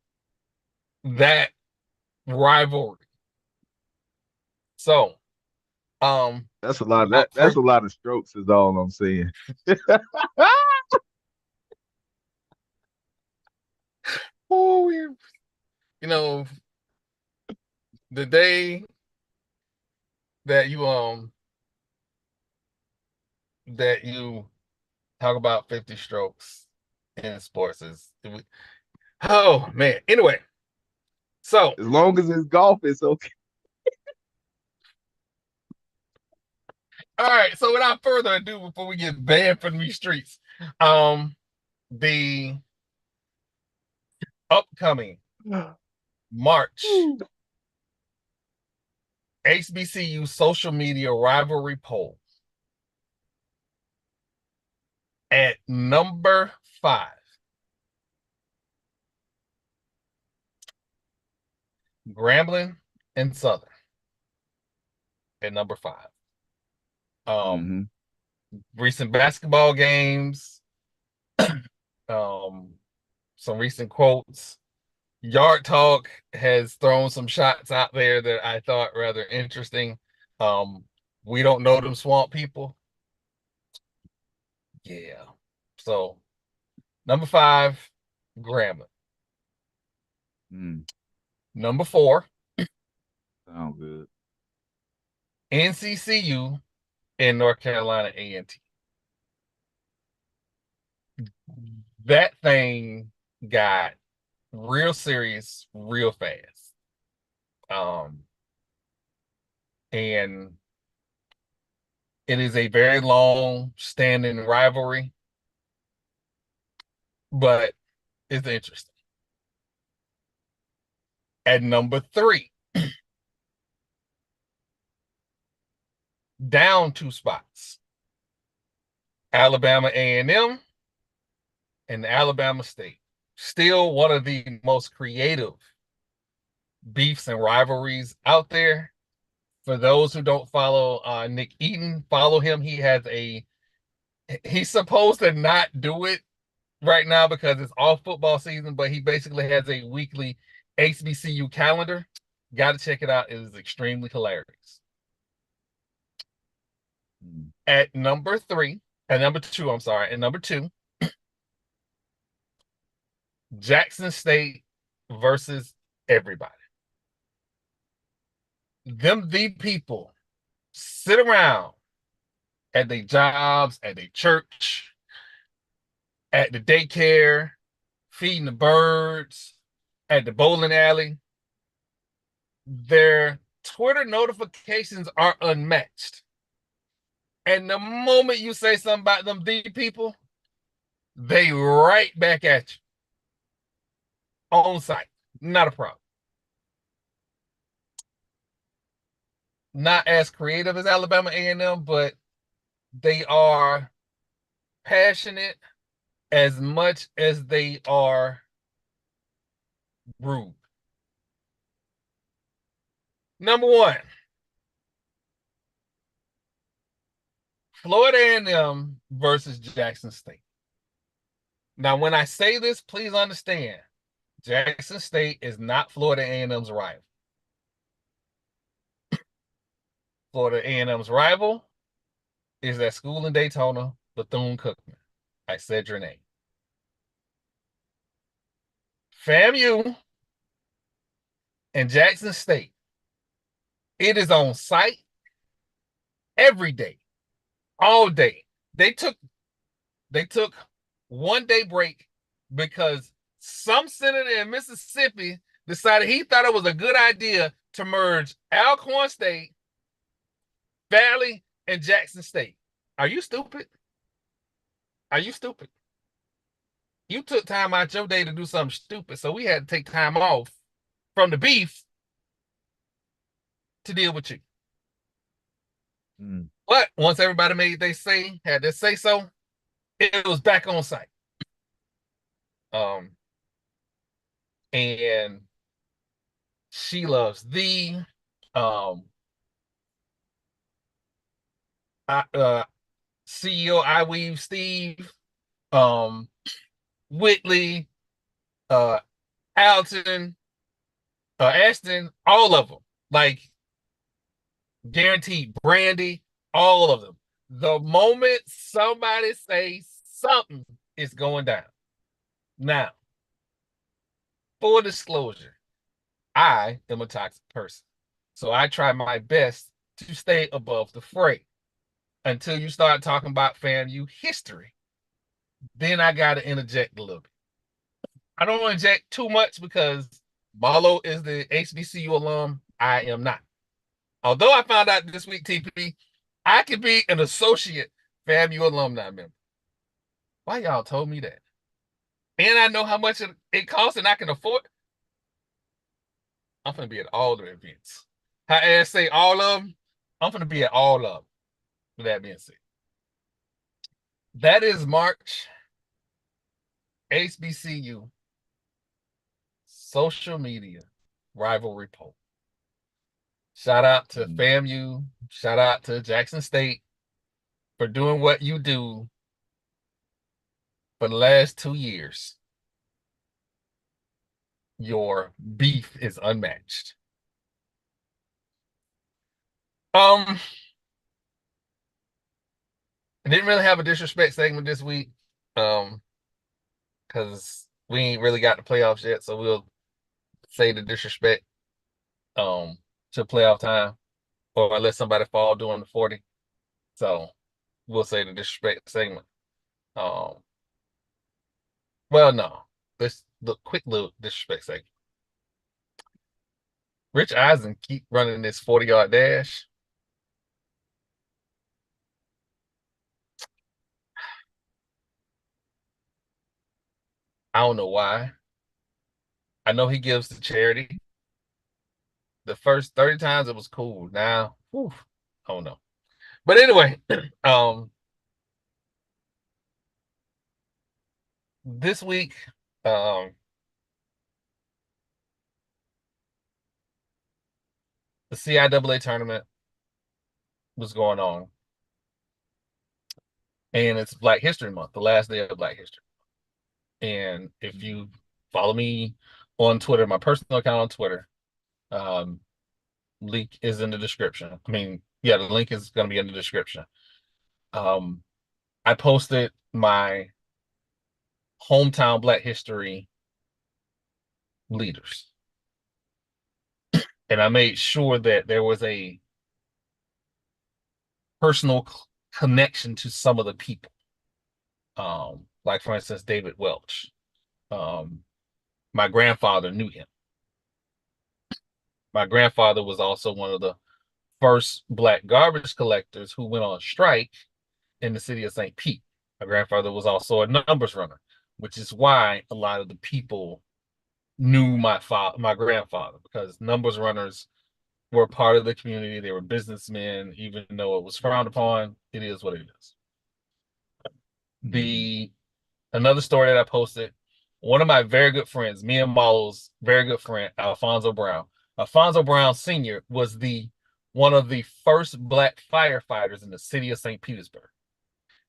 that rivalry. So, That's a lot of without that's further, a lot of strokes is all I'm saying. oh, you know, the day that you talk about 50 strokes in sports oh man. Anyway, so As long as it's golf, it's okay. all right. So without further ado, before we get banned from these streets, the upcoming March HBCU social media rivalry poll at number 5. Grambling and Southern at number 5. Mm-hmm. Recent basketball games, some recent quotes. Yard Talk has thrown some shots out there that I thought rather interesting. We don't know them swamp people. Yeah. So number 5, Grambling. Number 4, Sound good. NCCU and North Carolina A&T. That thing got real serious real fast. And it is a very long standing rivalry, but it's interesting. At number 3, down 2 spots, Alabama A&M and Alabama State. Still one of the most creative beefs and rivalries out there. For those who don't follow Nick Eaton, follow him. He's supposed to not do it right now because it's all football season, but he basically has a weekly HBCU calendar. Got to check it out. It is extremely hilarious. At number 2, Jackson State versus everybody. The people sit around at their jobs, at their church, at the daycare, feeding the birds, at the bowling alley. Their Twitter notifications are unmatched. And the moment you say something about them D people, they right back at you. On site. Not a problem. Not as creative as Alabama A&M, but they are passionate as much as they are rude. Number 1, Florida A&M versus Jackson State. Now, when I say this, please understand, Jackson State is not Florida A&M's rival. Florida A&M's rival is that school in Daytona, Bethune-Cookman. I said your name. FAMU and Jackson State. It is on site every day, all day. They took 1 day break because some senator in Mississippi decided he thought it was a good idea to merge Alcorn State, Valley, and Jackson State. Are you stupid? Are you stupid? You took time out your day to do something stupid, so we had to take time off from the beef to deal with you. But once everybody made they say, had their say so, it was back on site. And She Loves Thee, CEO I Weave Steve, Whitley, Alton, Ashton, all of them. Like, guaranteed. Brandy, all of them. The moment somebody says something is going down. Now, full disclosure, I am a toxic person. So I try my best to stay above the fray until you start talking about FAMU history. Then I got to interject a little bit. I don't want to inject too much because Marlo is the HBCU alum. I am not. Although I found out this week, TP, I could be an associate FAMU alumni member. Why y'all told me that? And I know how much it costs and I can afford. I'm going to be at all the events. How I say all of them, I'm going to be at all of them. With that being said. That is March HBCU social media rivalry poll. Shout out to FAMU. Shout out to Jackson State for doing what you do for the last 2 years. Your beef is unmatched. I didn't really have a disrespect segment this week, because we ain't really got the playoffs yet, so we'll say the disrespect to playoff time, or unless somebody fall doing the 40. So we'll say the disrespect segment. Well, no. Let's look quick little disrespect segment. Rich Eisen keep running this 40-yard dash. I don't know why. I know he gives to charity. The first 30 times it was cool. Now, I don't know. But anyway, this week, the CIAA tournament was going on. And it's Black History Month, the last day of Black History. And if you follow me on Twitter, my personal account on Twitter, link is in the description. The link is going to be in the description. I posted my hometown Black history leaders. And I made sure that there was a personal connection to some of the people. Like, for instance, David Welch. My grandfather knew him. My grandfather was also one of the first Black garbage collectors who went on strike in the city of St. Pete. My grandfather was also a numbers runner, which is why a lot of the people knew my grandfather, because numbers runners were part of the community. They were businessmen, even though it was frowned upon. It is what it is. Another story that I posted, one of my very good friends, me and Marlo's very good friend, Alfonso Brown. Alfonso Brown Sr. was one of the first Black firefighters in the city of St. Petersburg.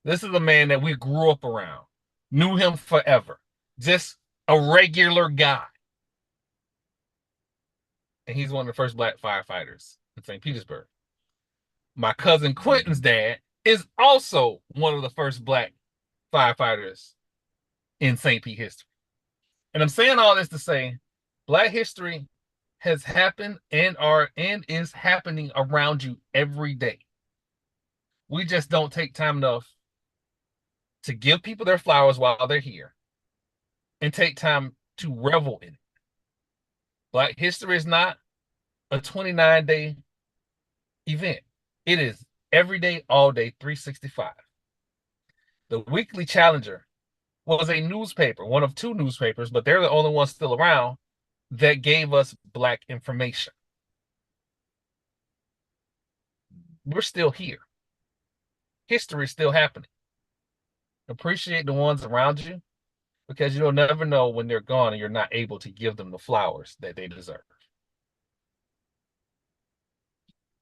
This is a man that we grew up around, knew him forever, just a regular guy. And he's one of the first Black firefighters in St. Petersburg. My cousin Quentin's dad is also one of the first Black firefighters in St. Pete history. And I'm saying all this to say, Black history has happened and is happening around you every day. We just don't take time enough to give people their flowers while they're here and take time to revel in it. Black history is not a 29-day event. It is every day, all day, 365. The Weekly Challenger was a newspaper, one of two newspapers, but they're the only ones still around that gave us Black information. We're still here. History is still happening. Appreciate the ones around you, because you'll never know when they're gone and you're not able to give them the flowers that they deserve.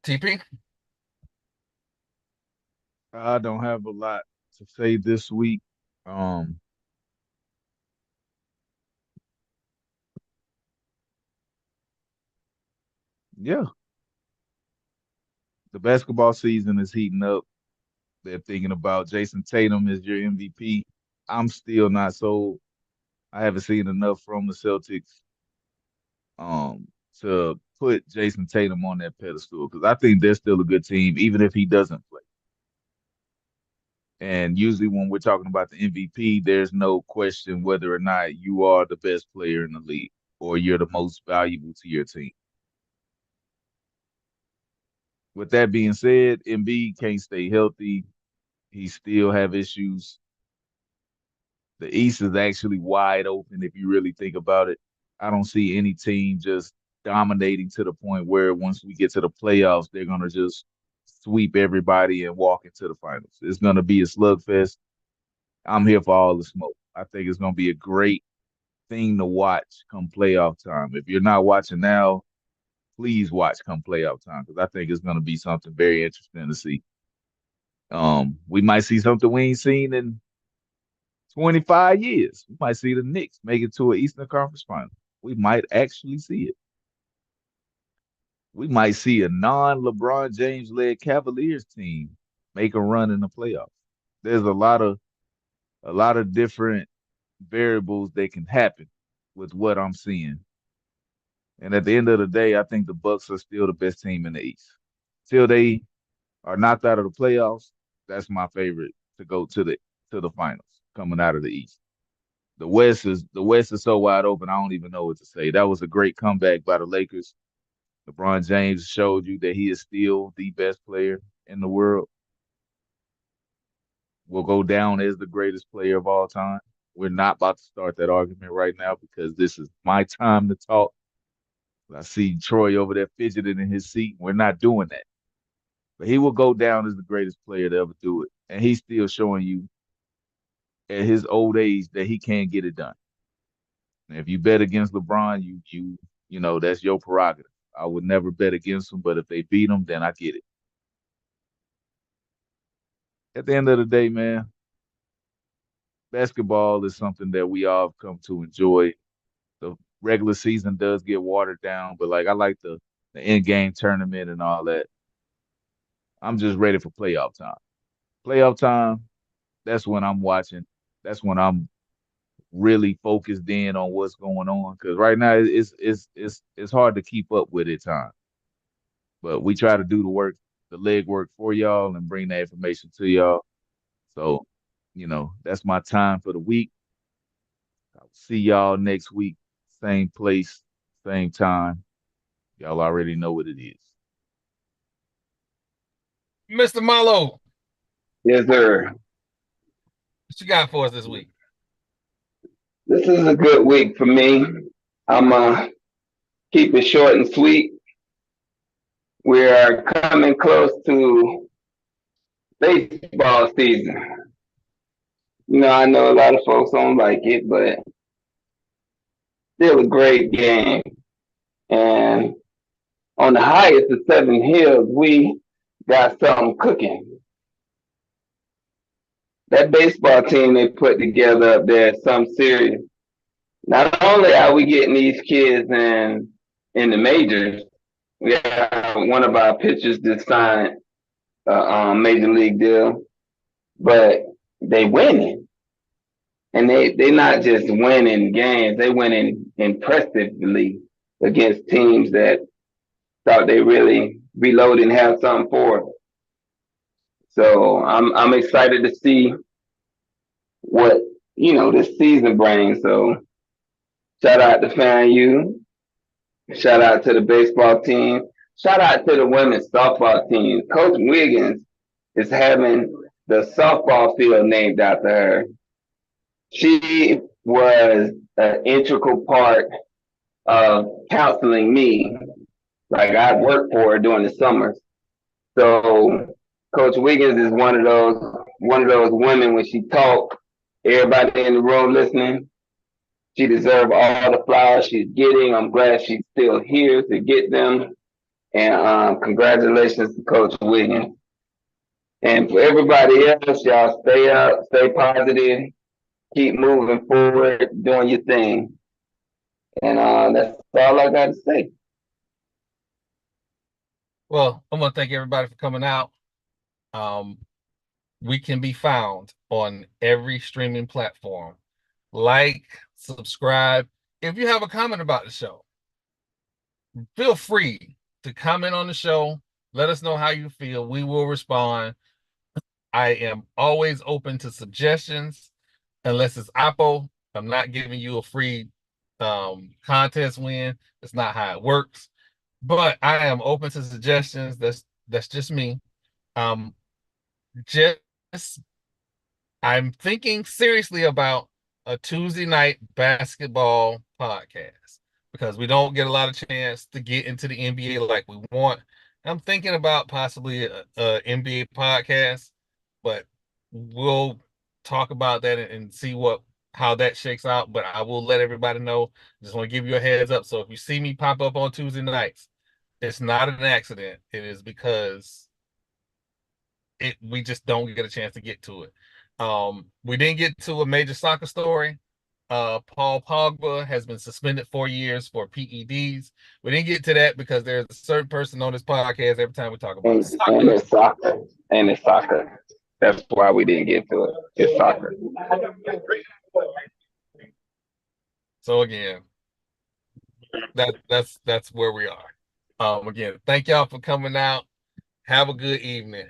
TP? I don't have a lot to say this week. Yeah, the basketball season is heating up. They're thinking about Jason Tatum as your MVP. I'm still not sold. I haven't seen enough from the Celtics to put Jason Tatum on that pedestal, because I think they're still a good team, even if he doesn't play. And usually when we're talking about the MVP, there's no question whether or not you are the best player in the league or you're the most valuable to your team. With that being said, Embiid can't stay healthy. He still have issues. The East is actually wide open if you really think about it. I don't see any team just dominating to the point where once we get to the playoffs, they're going to just sweep everybody and walk into the finals. It's going to be a slugfest. I'm here for all the smoke. I think it's going to be a great thing to watch come playoff time. If you're not watching now, please watch come playoff time, because I think it's going to be something very interesting to see. We might see something we ain't seen in 25 years. We might see the Knicks make it to an Eastern Conference final. We might actually see it. We might see a non-LeBron James-led Cavaliers team make a run in the playoffs. There's a lot of different variables that can happen with what I'm seeing. And at the end of the day, I think the Bucks are still the best team in the East. Till they are knocked out of the playoffs, that's my favorite to go to the finals coming out of the East. The West is so wide open, I don't even know what to say. That was a great comeback by the Lakers. LeBron James showed you that he is still the best player in the world. Will go down as the greatest player of all time. We're not about to start that argument right now, because this is my time to talk. I see Troy over there fidgeting in his seat. We're not doing that. But he will go down as the greatest player to ever do it. And he's still showing you at his old age that he can get it done. And if you bet against LeBron, you know, that's your prerogative. I would never bet against him, but if they beat him, then I get it. At the end of the day, man, basketball is something that we all have come to enjoy. The regular season does get watered down, but like I like the end game tournament and all that. I'm just ready for playoff time. Playoff time, that's when I'm watching. That's when I'm really focused in on what's going on. Because right now it's hard to keep up with it time. But we try to do the leg work for y'all and bring that information to y'all. So, that's my time for the week. I'll see y'all next week. Same place, same time. Y'all already know what it is. Mr. Malo. Yes, sir. What you got for us this week? This is a good week for me. I'm keep it short and sweet. We are coming close to baseball season. I know a lot of folks don't like it, but still a great game. And on the highest of Seven Hills, we got something cooking. That baseball team they put together up there is something serious. Not only are we getting these kids in the majors, we have one of our pitchers that signed a major league deal, but they winning. And they not just winning games, they winning impressively against teams that thought they really reload and have something for them. So I'm excited to see what this season brings. So shout out to Fan U, shout out to the baseball team, shout out to the women's softball team. Coach Wiggins is having the softball field named after her. She was an integral part of counseling me. Like I worked for her during the summers. So Coach Wiggins is one of those women when she talk, everybody in the room listening. She deserves all the flowers she's getting. I'm glad she's still here to get them. And congratulations to Coach Wiggins. And for everybody else, y'all stay up, stay positive, keep moving forward, doing your thing. And that's all I got to say. Well, I want to thank everybody for coming out. We can be found on every streaming platform. Like, subscribe. If you have a comment about the show, feel free to comment on the show. Let us know how you feel. We will respond. I am always open to suggestions, unless it's Oppo. I'm not giving you a free contest win. It's not how it works. But I am open to suggestions. That's just me. I'm thinking seriously about a Tuesday night basketball podcast because we don't get a lot of chance to get into the NBA like we want. I'm thinking about possibly a NBA podcast, but we'll talk about that and see how that shakes out. But I will let everybody know. Just want to give you a heads up. So if you see me pop up on Tuesday nights, it's not an accident. It is because we just don't get a chance to get to it. We didn't get to a major soccer story. Paul Pogba has been suspended 4 years for PEDs. We didn't get to that because there's a certain person on this podcast every time we talk about soccer. And it's soccer. That's why we didn't get to it. It's soccer. So again, that's where we are. Again, thank y'all for coming out. Have a good evening.